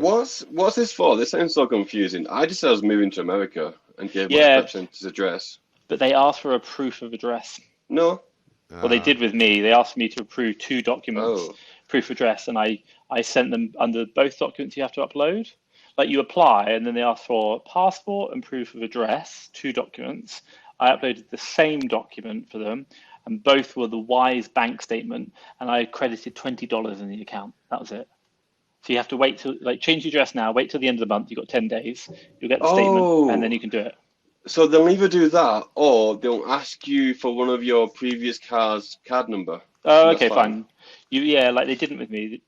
What's this for? This sounds so confusing. I just said I was moving to America and gave my Yeah. representative's address. but they ask for a proof of address. No. Well, they did with me. They asked me to approve 2 documents, Oh. proof of address, and I sent them under both documents you have to upload. Like you apply, and then they ask for passport and proof of address, 2 documents. I uploaded the same document for them, and both were the Wise bank statement, and I credited $20 in the account. That was it. So you have to wait till, change the address now, wait till the end of the month. You've got 10 days. You'll get the Oh. statement, and then you can do it. So they'll either do that or they'll ask you for one of your previous card number. Oh, That's okay, fine. fine. Like they didn't with me.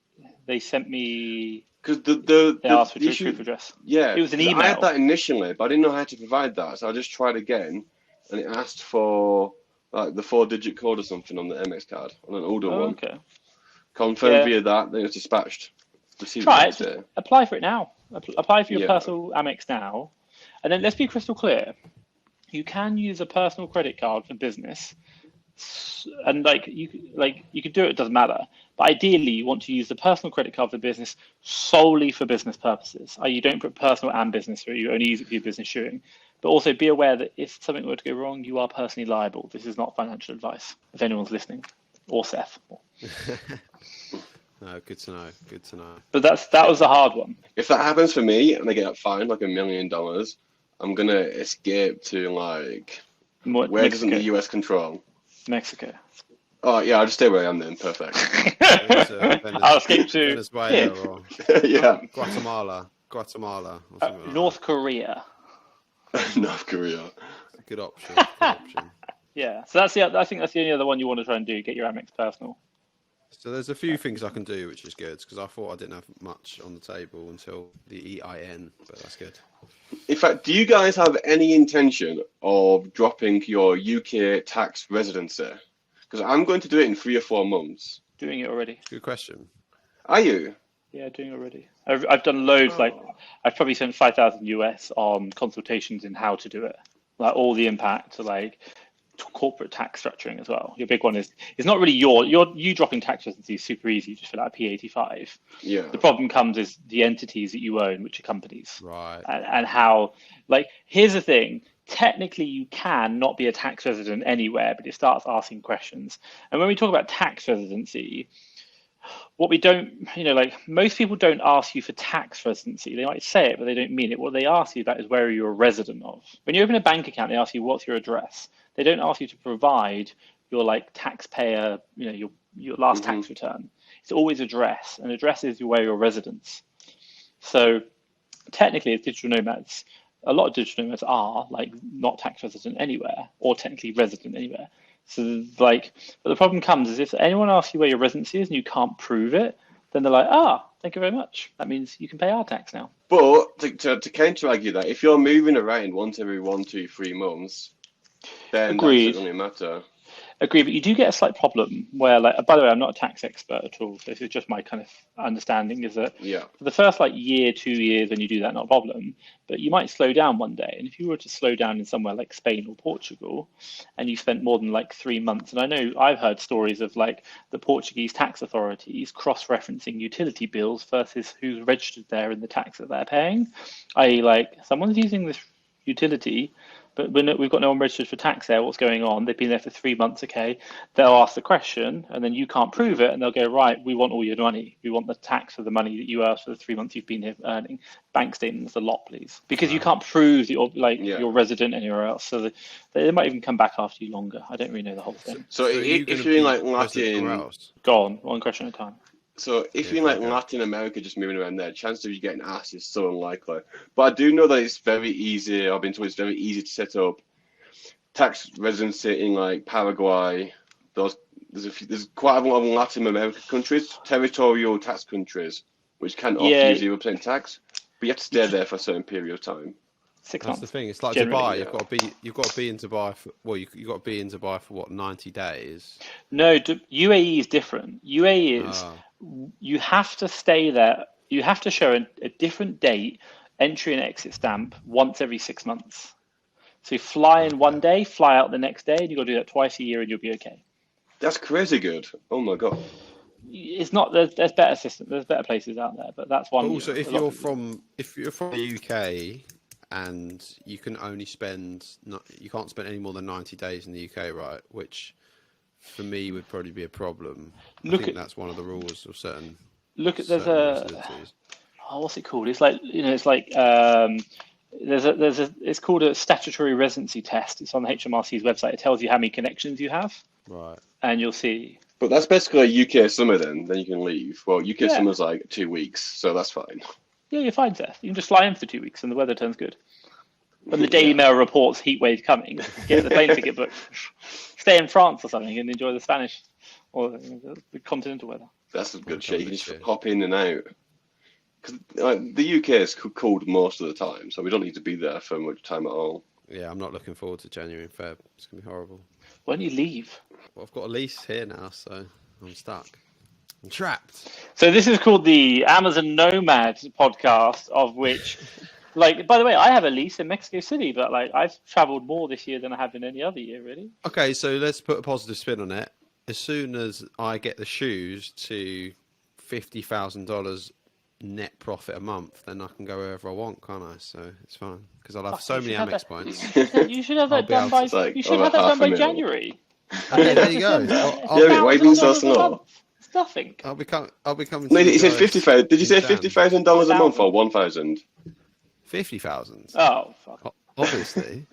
They sent me, Because they asked for the proof of address. yeah, It was an 'cause I email. had that initially, but I didn't know how to provide that, so I just tried again, and it asked for like the 4-digit code or something on the MX card on an older Oh, one. okay. Confirmed Yeah. via that, then it's dispatched. Received Try the it. next Just day. apply for it now. Apply for your Yeah. personal Amex now, and then let's be crystal clear. You can use a personal credit card for business, and you can do it. It doesn't matter. But ideally, you want to use the personal credit card for business solely for business purposes. You don't put personal and business, or you only use it for your business shooting. But also be aware that if something were to go wrong, you are personally liable. This is not financial advice. If anyone's listening, or Seth. No, good to know. Good to know. But that was a hard one. If that happens for me and I get fined like $1 million, I'm gonna escape to like where doesn't the US control? Mexico. Oh yeah, I'll just stay where I am then. Perfect. I'll escape to Venezuela or Yeah, Guatemala. Or something like North Korea. North Korea. that. Good option. Good option. Yeah, so I think that's the only other one you want to try and do. Get your Amex personal. So there's a few things I can do, which is good, because I thought I didn't have much on the table until the EIN, but that's good. In fact, do you guys have any intention of dropping your UK tax residency? Because I'm going to do it in 3 or 4 months. Doing it already. Good question. Are you? Yeah, doing it already. I've done loads. I've probably spent 5,000 US on consultations in how to do it. Like all the impact to corporate tax structuring as well. Your big one is it's not really you dropping tax residency is super easy. You just fill out a P85. Yeah. The problem comes is the entities that you own, which are companies. Right. And how, here's the thing. Technically, you can not be a tax resident anywhere, but it starts asking questions. And when we talk about tax residency, what we don't, most people don't ask you for tax residency. They might say it, but they don't mean it. What they ask you about is where you're a resident of. When you open a bank account, they ask you what's your address. They don't ask you to provide your taxpayer, your last tax return. It's always address, and address is where your residence. So technically, as digital nomads, a lot of digital nomads are not tax resident anywhere or technically resident anywhere. So but the problem comes is if anyone asks you where your residency is and you can't prove it, then they're like, thank you very much. That means you can pay our tax now. But to counter argue that, if you're moving around once every 1, 2, 3 months, then Agreed. that doesn't really matter. Agree, but you do get a slight problem where, like, by the way, I'm not a tax expert at all. So this is just my kind of understanding is that Yeah. for the first like year, 2 years, when you do that, not a problem. But you might slow down one day. And if you were to slow down in somewhere like Spain or Portugal and you spent more than like 3 months, and I know I've heard stories of like the Portuguese tax authorities cross-referencing utility bills versus who's registered there and the tax that they're paying. I.e., like someone's using this utility, but we've got no one registered for tax there. What's going on? They've been there for 3 months. Okay, they'll ask the question, and then you can't prove it, and they'll go, right, we want all your money. We want the tax for the money that you asked for the 3 months you've been here earning. Bank statements a lot, please, because you can't prove that you're resident anywhere else. So they might even come back after you longer. I don't really know the whole thing. So if you're in like Latin, go on, one question at a time. So if you're in like Latin America, just moving around there, chances of you getting asked is so unlikely. But I do know that it's very easy. I've been told it's very easy to set up tax residency in like Paraguay. There's quite a lot of Latin American countries, territorial tax countries, which can offer you 0% tax, but you have to stay there for a certain period of time. 6 months. That's the thing. It's like generally, Dubai. You've got to be in Dubai for you've got to be in Dubai for what, 90 days? No, UAE is different. UAE is you have to stay there. You have to show a different date, entry and exit stamp once every 6 months. So you fly in one day, fly out the next day, and you've got to do that twice a year, and you'll be okay. That's crazy good. Oh my god. It's not. There's better systems. There's better places out there, but that's one. Also, if you're from the UK and you can only you can't spend any more than 90 days in the UK, right? Which for me would probably be a problem. I think that's one of the rules of certain. There's residencies. What's it called? It's like it's called a statutory residency test. It's on the HMRC's website. It tells you how many connections you have. Right. And you'll see. But that's basically a UK summer then you can leave. Well, UK summer's like 2 weeks, so that's fine. Yeah, you're fine, Seth. You can just fly in for 2 weeks and the weather turns good. When the Daily Mail reports heat wave coming, get the plane ticket booked, stay in France or something and enjoy the Spanish or the continental weather. That's a good shit. You can just hop in and out. Because the UK is cold most of the time, so we don't need to be there for much time at all. Yeah, I'm not looking forward to January and Feb. It's going to be horrible. Why don't you leave? Well, I've got a lease here now, so I'm stuck. I'm trapped. So this is called the Amazon Nomad podcast, of which... Like, by the way, I have a lease in Mexico City, but like I've traveled more this year than I have in any other year, really. Okay, so let's put a positive spin on it. As soon as I get the shoes to $50,000 net profit a month, then I can go wherever I want, can't I? So it's fine because I'll have so many Amex points. You should have that done by. You should have that done by January. Okay, there you go. Why are you being so slow? It's nothing. I'll be coming. No, he said 50,000. Did you say $50,000 a month or 1,000? 50,000. Oh, fuck. Obviously.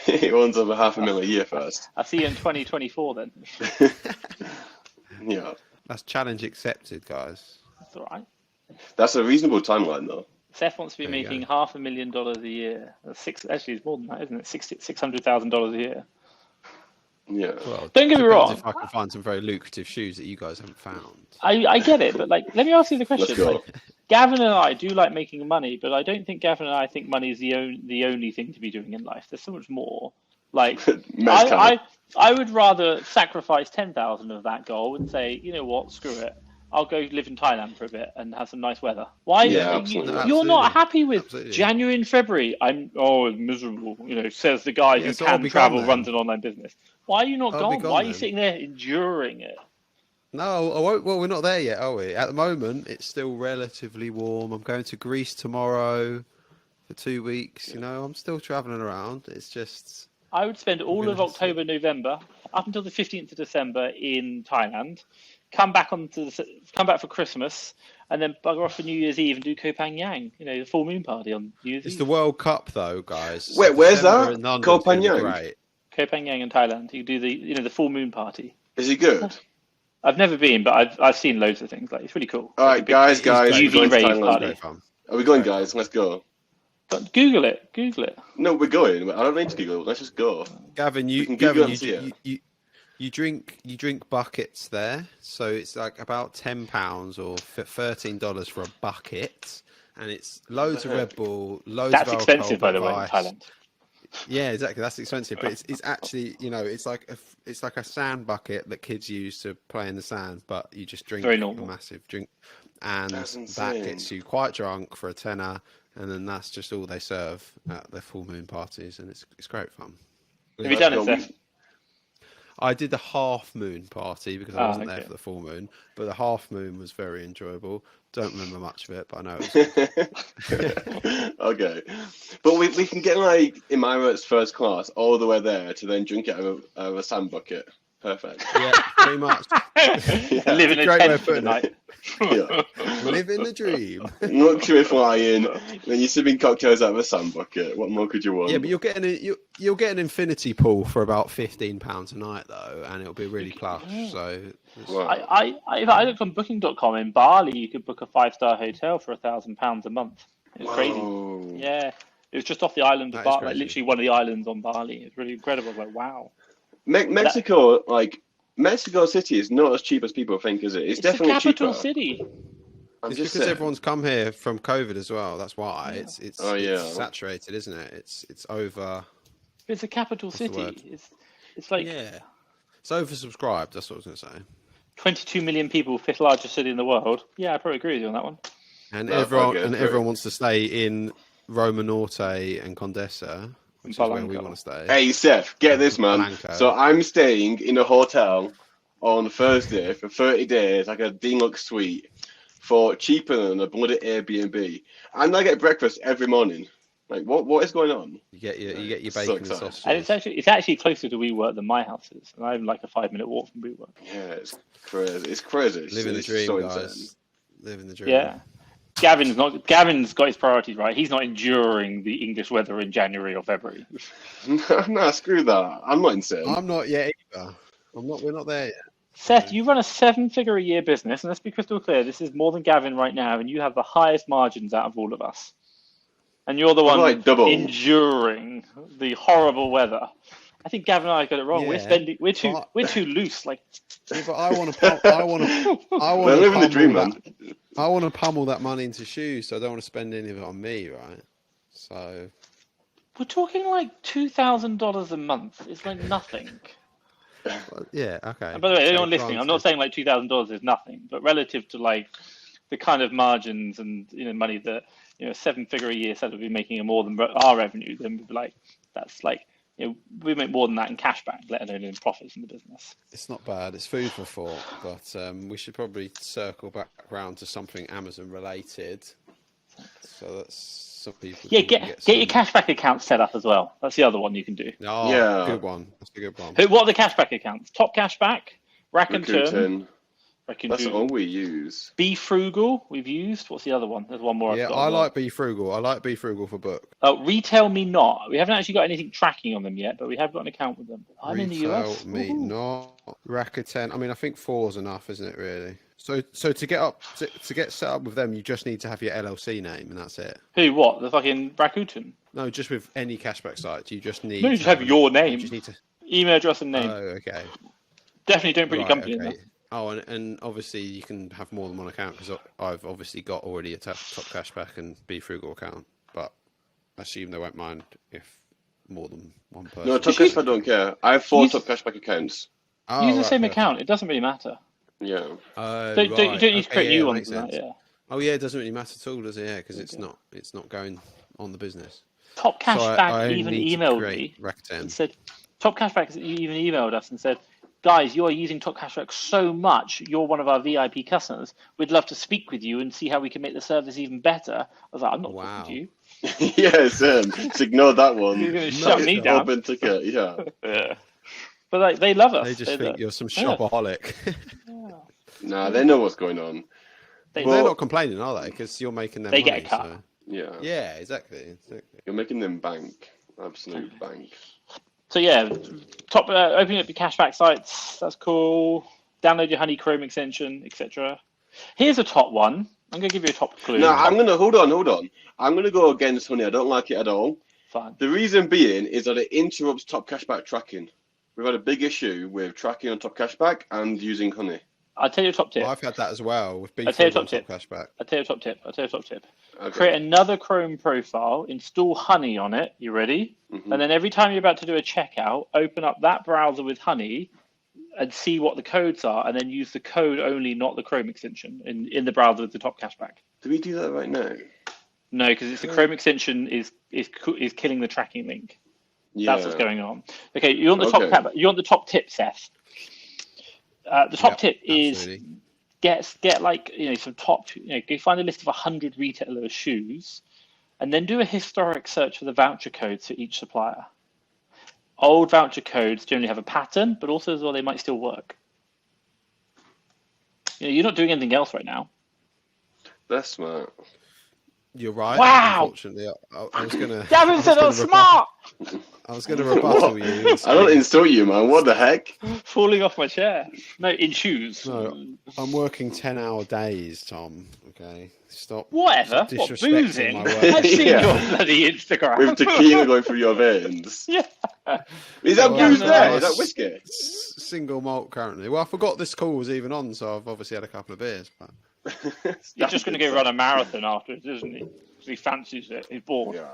He owns over $500,000 a year first. I'll see you in 2024 then. Yeah. That's challenge accepted, guys. That's all right. That's a reasonable timeline, though. Seth wants to be making $500,000 a year. Actually, it's more than that, isn't it? $600,000 a year. Yeah. Well, don't get me wrong. If I can find some very lucrative shoes that you guys haven't found. I get it, but like, let me ask you the question. Let's go. Like, Gavin and I do like making money, but I don't think Gavin and I think money is the only thing to be doing in life. There's so much more. Like, I would rather sacrifice 10,000 of that goal and say, you know what, screw it. I'll go live in Thailand for a bit and have some nice weather. Why? Yeah, you're not happy with January and February. It's miserable. Says the guy who can travel, runs an online business. Why are you not gone? Why are you sitting there enduring it? No, I won't. Well, we're not there yet, are we? At the moment, it's still relatively warm. I'm going to Greece tomorrow for 2 weeks. I'm still traveling around. It's just... I would spend all of October, November, up until the 15th of December in Thailand, come back for Christmas, and then bugger off for New Year's Eve and do Koh Phangan, the full moon party on New Year's Eve. It's the World Cup, though, guys. Wait, where's that? Koh Phangan? Koh Phangan in Thailand. You do the full moon party. Is it good? I've never been, but I've seen loads of things. Like, it's really cool. All right, guys, UV rave party. Are we going, guys? Let's go. Google it. No, we're going. I don't need to Google it. Let's just go. Gavin, you drink buckets there, so it's like about £10 or $13 for a bucket, and it's loads of Red Bull, loads of alcohol. That's expensive, by the way, in Thailand. Yeah, exactly. That's expensive, but it's actually, it's like a sand bucket that kids use to play in the sand, but you just drink Very a normal. massive drink, and That's that insane. gets you quite drunk for a tenner, and then that's just all they serve at their full moon parties, and it's great fun. Have you done it, Seth? I did the half moon party because I wasn't there okay. for the full moon, but the half moon was very enjoyable. Don't remember much of it, but I know it was Okay, but we can get like Emirates first class all the way there to then drink it out of a sand bucket. Perfect. Yeah, pretty much. Live in a Great way tent of for the putting it. night. Yeah. Living the dream. Luxury flying, then you're sipping cocktails out of a sand bucket. What more could you want? Yeah, but you'll get an infinity pool for about £15 a night though, and it'll be really plush. So Wow. I looked on Booking.com in Bali. You could book a 5-star hotel for £1,000 a month. It was crazy. Whoa. Yeah, it was just off the island of That is Bali, like crazy. literally one of the islands on Bali. It's really incredible. I was like, wow. Mexico, Mexico City is not as cheap as people think, is it? It's definitely the capital cheaper. city. I'm it's just because saying. everyone's come here from COVID as well. That's why it's Oh, yeah. saturated, isn't it? It's over. It's a capital the city. word? It's like Yeah, it's oversubscribed. That's what I was going to say. 22 million people, fifth largest city in the world. Yeah, I probably agree with you on that one. And No, everyone okay, great. everyone wants to stay in Roma Norte and Condesa, which is where we Palanca. want to stay. Hey, Seth, get this, man. Blanco. So I'm staying in a hotel on Thursday for 30 days, like a deluxe suite, for cheaper than a bloody Airbnb. And I get breakfast every morning. Like, what is going on? You get your So bacon and excited. sausages. And it's actually closer to WeWork than my house is. And I'm like a 5-minute walk from WeWork. Yeah, it's crazy. It's crazy. Living the It's dream, so guys. insane. Living the dream. Yeah. Gavin's got his priorities right. He's not enduring the English weather in January or February. No, screw that. I'm not insane. I'm not yet either. We're not there yet. Seth, you run a 7-figure-a-year business, and let's be crystal clear, this is more than Gavin right now, and you have the highest margins out of all of us. And you're the one like double. enduring the horrible weather. I think Gavin and I got it wrong. Yeah, We're too loose. Like, Yeah, but I want to They're living the dream, man. I want to pummel that money into shoes, so I don't want to spend any of it on me, right? So we're talking like $2,000 a month. It's like nothing. yeah, okay. And by the way, anyone So listening, I'm granted. not saying like $2,000 is nothing, but relative to like the kind of margins and money that a 7-figure-a-year seller would be making more than our revenue, then we'd be like, that's like we make more than that in cash back, let alone in profits in the business. It's not bad. It's food for thought, but we should probably circle back round to something Amazon related. So that's some people. Yeah, can get some... your cashback account set up as well. That's the other one you can do. Oh, Yeah. good one. That's a good one. What are the cashback accounts? Top Cashback, Rakuten, Rakuten. That's Rakuten. all we use. Be Frugal, we've used. What's the other one? There's one more. Yeah, I've got I as well. like Be Frugal. I like Be Frugal for book. Retail Me Not. We haven't actually got anything tracking on them yet, but we have got an account with them. I'm in the US. Me Woohoo. not Rakuten. I mean, I think 4's enough, isn't it? Really. So to get set up with them, you just need to have your LLC name, and that's it. Who? What? The fucking Rakuten? No, just with any cashback site, you just need. No, you just have your name, You just need to. email address, and name. Oh, okay. Definitely don't put your company in okay. there. Oh, and obviously you can have more than one account because I've obviously got already a top cashback and Be Frugal account, but I assume they won't mind if more than one person. No, Top Cashback don't care. I have 4 Top Cashback accounts. Oh, Use the right, same perfect. account. It doesn't really matter. Yeah. You don't need to create new ones. And that, yeah. Oh yeah, it doesn't really matter at all, does it? Yeah, because it's not going on the business. Top So Cashback I only even need to emailed create me Rakuten. and said, Top Cashback even emailed us and said, guys, you are using Top Cashback so much. You're one of our VIP customers. We'd love to speak with you and see how we can make the service even better. I was like, I'm not talking to you. Yeah, same. Just ignore that one. You're going to shut me down. Open ticket, yeah. Yeah. But like, they love us. They just think you're some shopaholic. Nah, they know what's going on. They, They're not complaining, are they? Because you're making them. They money, get a cut. So. Yeah. Yeah, exactly. You're making them bank. Absolute bank. So yeah, opening up your cashback sites. That's cool. Download your Honeycomb extension, etc. Here's a top one. I'm going to give you a top clue. No, I'm going to, hold on. I'm going to go against Honey. I don't like it at all. Fine. The reason being is that it interrupts Top Cashback tracking. We've had a big issue with tracking on Top Cashback and using Honey. I'll tell you a top tip. I've had that as well with I'll tell you a B3 top tip. cashback. I'll tell you a top tip. Okay. Create another Chrome profile, install Honey on it. You ready? Mhm. And then every time you're about to do a checkout, open up that browser with Honey and see what the codes are, and then use the code only, not the Chrome extension, in the browser with the top cashback. Do we do that right now? No, because it's the Chrome extension is killing the tracking link. Yeah. That's what's going on. Okay, you want the top tab, you want the top tip, Seth. The top tip is Absolutely. get like some top. Go find a list of 100 retailers' shoes, and then do a historic search for the voucher codes for each supplier. Old voucher codes generally have a pattern, but also as well they might still work. You're not doing anything else right now. That's smart. You're right. Wow. Unfortunately, I was gonna. Gavin said I was smart. I was gonna rebuttal you. and I say- don't insult you, man. What the heck? Falling off my chair. No, in shoes. No, I'm working 10-hour days, Tom. Okay, stop. Whatever. Stop What, disrespecting boozing? my work. I've seen Yeah. your bloody Instagram. With tequila going through your veins. Yeah. Is that Well, booze no, there? no. Is that whiskey? Single malt currently. Well, I forgot this call was even on, so I've obviously had a couple of beers. But He's just going to go run a marathon afterwards, isn't he? Because he fancies it. He's bored. Yeah.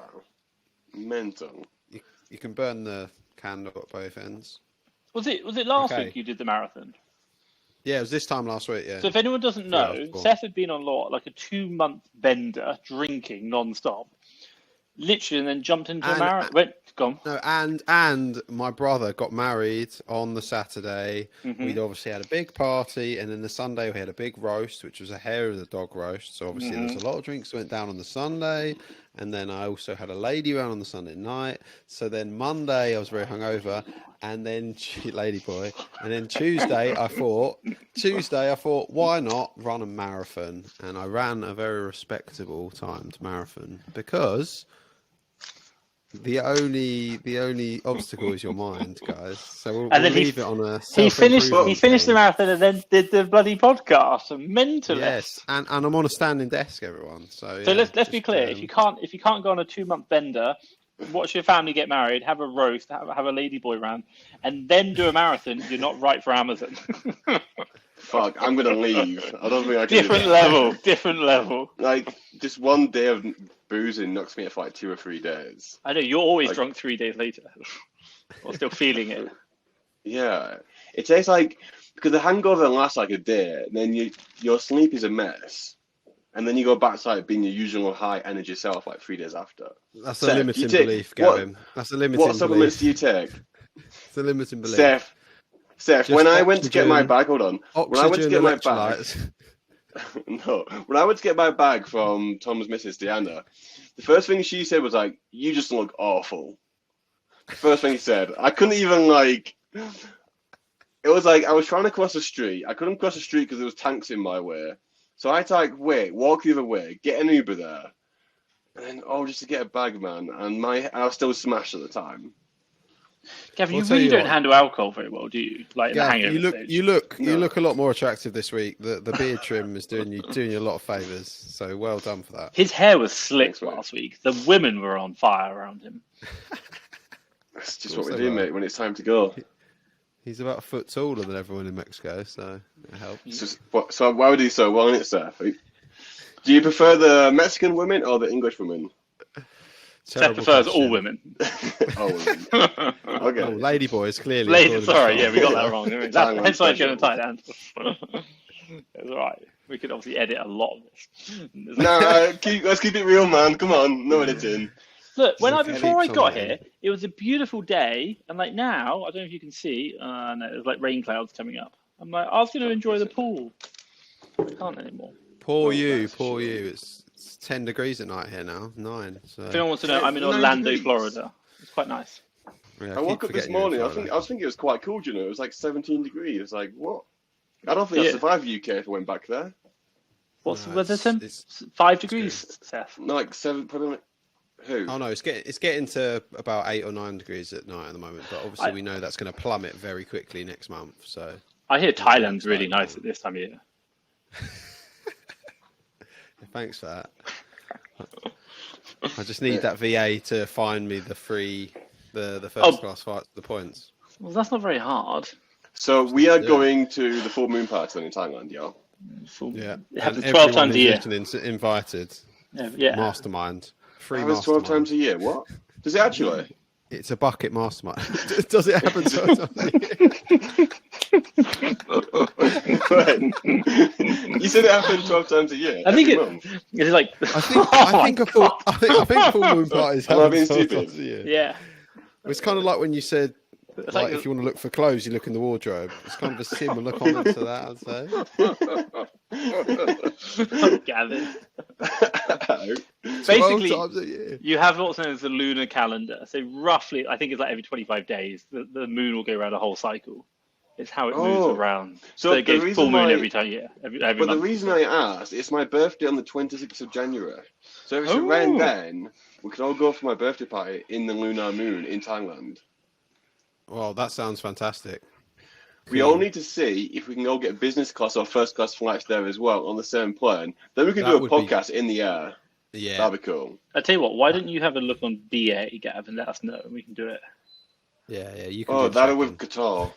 Mental. you can burn the candle at both ends. Was it last Okay. week you did the marathon? Yeah, it was this time last week. Yeah. So if anyone doesn't know, Yeah, cool. Seth had been on like a 2-month bender, drinking non-stop, literally, and then jumped into a And- marathon. Gone. No, and my brother got married on the Saturday. Mhm. We'd obviously had a big party, and then the Sunday we had a big roast, which was a hair of the dog roast. So obviously there was a lot of drinks that went down on the Sunday, and then I also had a lady round on the Sunday night. So then Monday I was very hungover, and then lady boy, and then Tuesday I thought why not run a marathon, and I ran a very respectable timed marathon because. The only obstacle is your mind, guys. So we'll And then he- leave it on a. He finished self-improvement the marathon and then did the bloody podcast. Mentally. Yes, and I'm on a standing desk, everyone. So So yeah, let's be just, clear. If you can't go on a 2-month bender, watch your family get married, have a roast, have a ladyboy round, and then do a marathon, you're not right for Amazon. Fuck, I'm gonna leave. I don't think I can. Different level. Like, just one day of boozing knocks me out for like 2 or 3 days. I know you're always Like- drunk 3 days later, or still feeling it. Yeah, it tastes like because the hangover lasts like a day, and then your sleep is a mess, and then you go back to like being your usual high energy self like 3 days after. that's Seth, a you limiting take- belief, what- Gavin. That's a limiting What supplements belief. do you take, It's a limiting belief. Seth? Just When I went to get my oxygen- bag, hold on. When I went to Oxygen, get my bag, electrolytes. no, when I went to get my bag from Tom's missus Deanna, the first thing she said was like, "You just look awful." First thing he said. I couldn't even like. It was like I was trying to cross the street. I couldn't cross the street because there was tanks in my way. So I had to like wait, walk the other way, get an Uber there, and then just to get a bag, man. And I was still smashed at the time. Gavin, I'll you tell really you don't what. handle alcohol very well, do you? Like in the Gav, hangover you stage. you No. look a lot more attractive this week. The beard trim is doing you a lot of favors. So well done for that. His hair was slick Thanks, mate. last week. The women were on fire around him. That's just Of what we course do, they were. mate. When it's time to go. He's about a foot taller than everyone in Mexico, so it helps. So why would he so well in it, Seth? Do you prefer the Mexican women or the English women? Seth Terrible prefers question. all women. Oh, women. Okay. Oh, lady boys, clearly. Lady, according to sorry, Tom. yeah, we got that wrong. Didn't we? Time That's why I special. should have tight hand. It's all right. We could obviously edit a lot of this. No, let's keep it real, man. Come on, no editing. Look, There's before I heaps got on here, it was a beautiful day, and like now, I don't know if you can see. No, there's like rain clouds coming up. I'm like, I was going to enjoy the pool. I can't anymore. Poor you, that's poor true. you. It's 10 degrees at night here now, 9. So If anyone wants to know, I'm in 9 Orlando, degrees. Florida. It's quite nice. yeah, I woke up this morning. I was thinking it was quite cold. You know, it was like 17 degrees. Like what? I don't think I'd Yeah. survive the UK if I went back there. What's No, the weather, it's- Tim? it's- 5 degrees, Seth. No, like 7. Probably like, who? Oh no, it's getting to about 8 or 9 degrees at night at the moment. But obviously, I- we know that's going to plummet very quickly next month. So I hear very Thailand's really exciting. nice at this time of year. thanks for that. I just need that VA to find me the first class flights to the points. Well, that's not very hard. So we are going to the full moon party in Thailand, yeah. Yeah, It happens and 12 times a year. listening's invited. Yeah. Mastermind. Free Happens 12 mastermind. times a year. What? Does it actually? It's a bucket mastermind. Does it happen 12 times a year? You said it happened 12 times a year. I think every it- month. It's like, I think full moon parties Am I happen being 12 stupid? times a year. yeah. It's kind of like when you said, It's like, like if you want to look for clothes, you look in the wardrobe. It's kind of a similar comment to that, I'd say. Gavin. 12 Basically, times a year. you have what's known as the lunar calendar. So roughly, I think it's like every 25 days, the moon will go around a whole cycle. It's how it moves around. So So it the goes reason full moon why- every time, yeah. Every But the month. reason I asked, it's my birthday on the 26th of January. So if it's around then, we could all go for my birthday party in the lunar moon in Thailand. Well, that sounds fantastic. We all need to see if we can all get business class or first class flights there as well on the same plane. Then we can That do a would be- podcast in the air. Yeah. That'd be cool. I tell you what, why don't you have a look on BA, Gav, and let us know, and we can do it. Yeah, you can. Oh, do that check-in. with Qatar.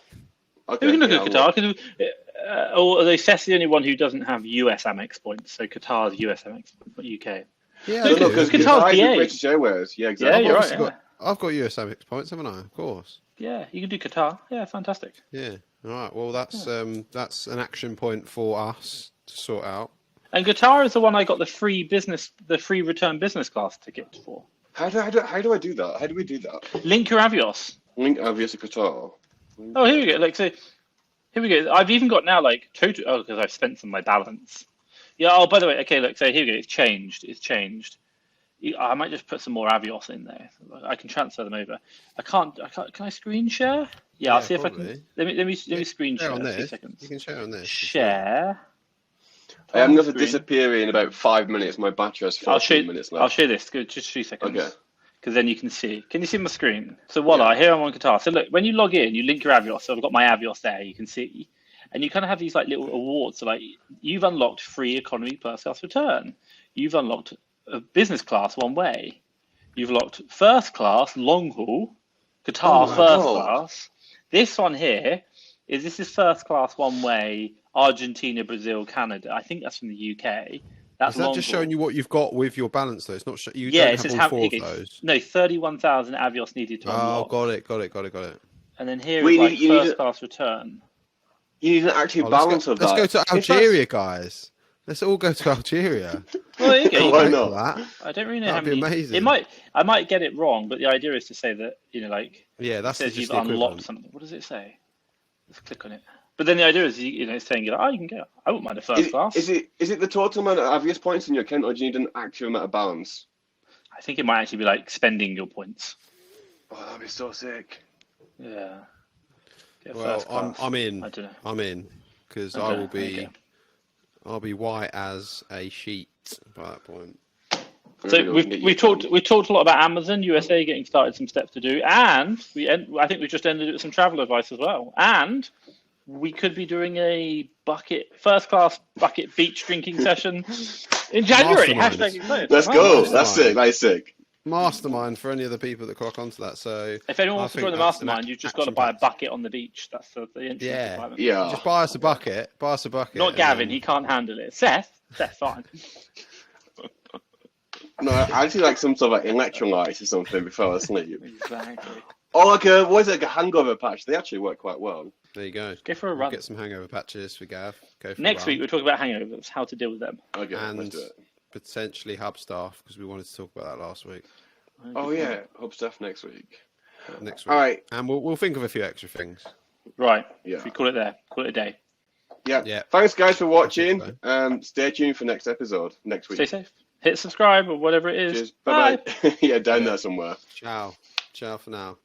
Okay, We can look yeah, at Qatar. Although Seth's the only one who doesn't have US Amex points, so Qatar's US Amex points, not UK. Yeah, No, I No, do. because Qatar's Qatar is BA. with British Airways. Yeah, Yeah, exactly. you're right. Obviously Yeah. I've got US Amex points, haven't I? Of course. Yeah, you can do Qatar. Yeah, fantastic. Yeah. All right. Well, that's an action point for us to sort out. And Qatar is the one I got the free return business class ticket for. How do I do that? How do we do that? Link your Avios. Link Avios to Qatar. Oh, here we go. Like, so here we go. I've even got now like total. Oh, because I've spent some of my balance. Yeah. Oh, by the way, okay. Look. So here we go. It's changed. I might just put some more Avios in there. I can transfer them over. I can't. Can I screen share? Yeah, I'll see if I probably. can. Let me screen Share share. on 2 this. seconds. You can share on this. Share. I am going to Screen. disappear in about 5 minutes. My battery has I'll show 14 you. minutes I'll left. show you this. Good, just 3 seconds. Okay. Because then you can see. Can you see my screen? So voila, here I'm on Qatar. So look, when you log in, you link your Avios. So I've got my Avios there. You can see, and you kind of have these like little awards. So like you've unlocked free economy first class return. You've unlocked a business class one way. You've locked first class long haul, Qatar Oh my first God. class. This one here this is first class one way. Argentina, Brazil, Canada. I think that's from the UK. That's Is that long just haul. showing you what you've got with your balance, though? It's not. You Yeah, don't it says have all how 4 of those. No, 31,000 Avios needed to Oh, unlock. got it. And then here We is like need- you need first a- class return. You need an actual Oh, balance of let's that. go to If that's- Algeria, guys. Let's all go to Algeria. Well, there you go. Why Pay not? for that. I don't really know That'd how be many. amazing. I might get it wrong, but the idea is to say that like Yeah, it that's says just you've the unlocked equivalent. something. What does it say? Let's click on it. But then the idea is it's saying you can go. I wouldn't mind a first class. Is it the total amount of Avios points in your account, or do you need an actual amount of balance? I think it might actually be like spending your points. Oh, that'd be so sick. Yeah. Get Well, first class. I'm in. I don't know. I'm in because Okay, I will be. okay. I'll be white as a sheet by that point. So we talked a lot about Amazon USA getting started, some steps to do, and I think we just ended it with some travel advice as well. And we could be doing a first class bucket beach drinking session in January. Mastermind. #excited. Let's Oh, go. nice. That's sick. That's sick. Mastermind for any of the people that clock onto that. So If anyone I wants to think join the that's an mastermind, you've just got to buy a bucket on the beach. That's the entrance Yeah. requirement. Yeah. just buy us a bucket. Buy us a bucket. Not and Gavin, then- he can't handle it. Seth's fine. No, I actually like some sort of like electrolytes or something before I sleep. Exactly. Or like a hangover patch. They actually work quite well. There you go. Go for a We'll run. get some hangover patches for Gav. Go for a Next run. week we're talking about hangovers, how to deal with them. Okay, and let's do it. potentially hub staff because we wanted to talk about that last week. Oh yeah, hub stuff next week. Next week. All right. And we'll think of a few extra things. Right. Yeah. If we call it there, call it a day. Yeah. Yeah. Thanks guys for watching. so. Stay tuned for next episode next week. Stay safe. Hit subscribe or whatever it is. Cheers. Bye bye. Yeah, down there somewhere. Ciao. Ciao for now.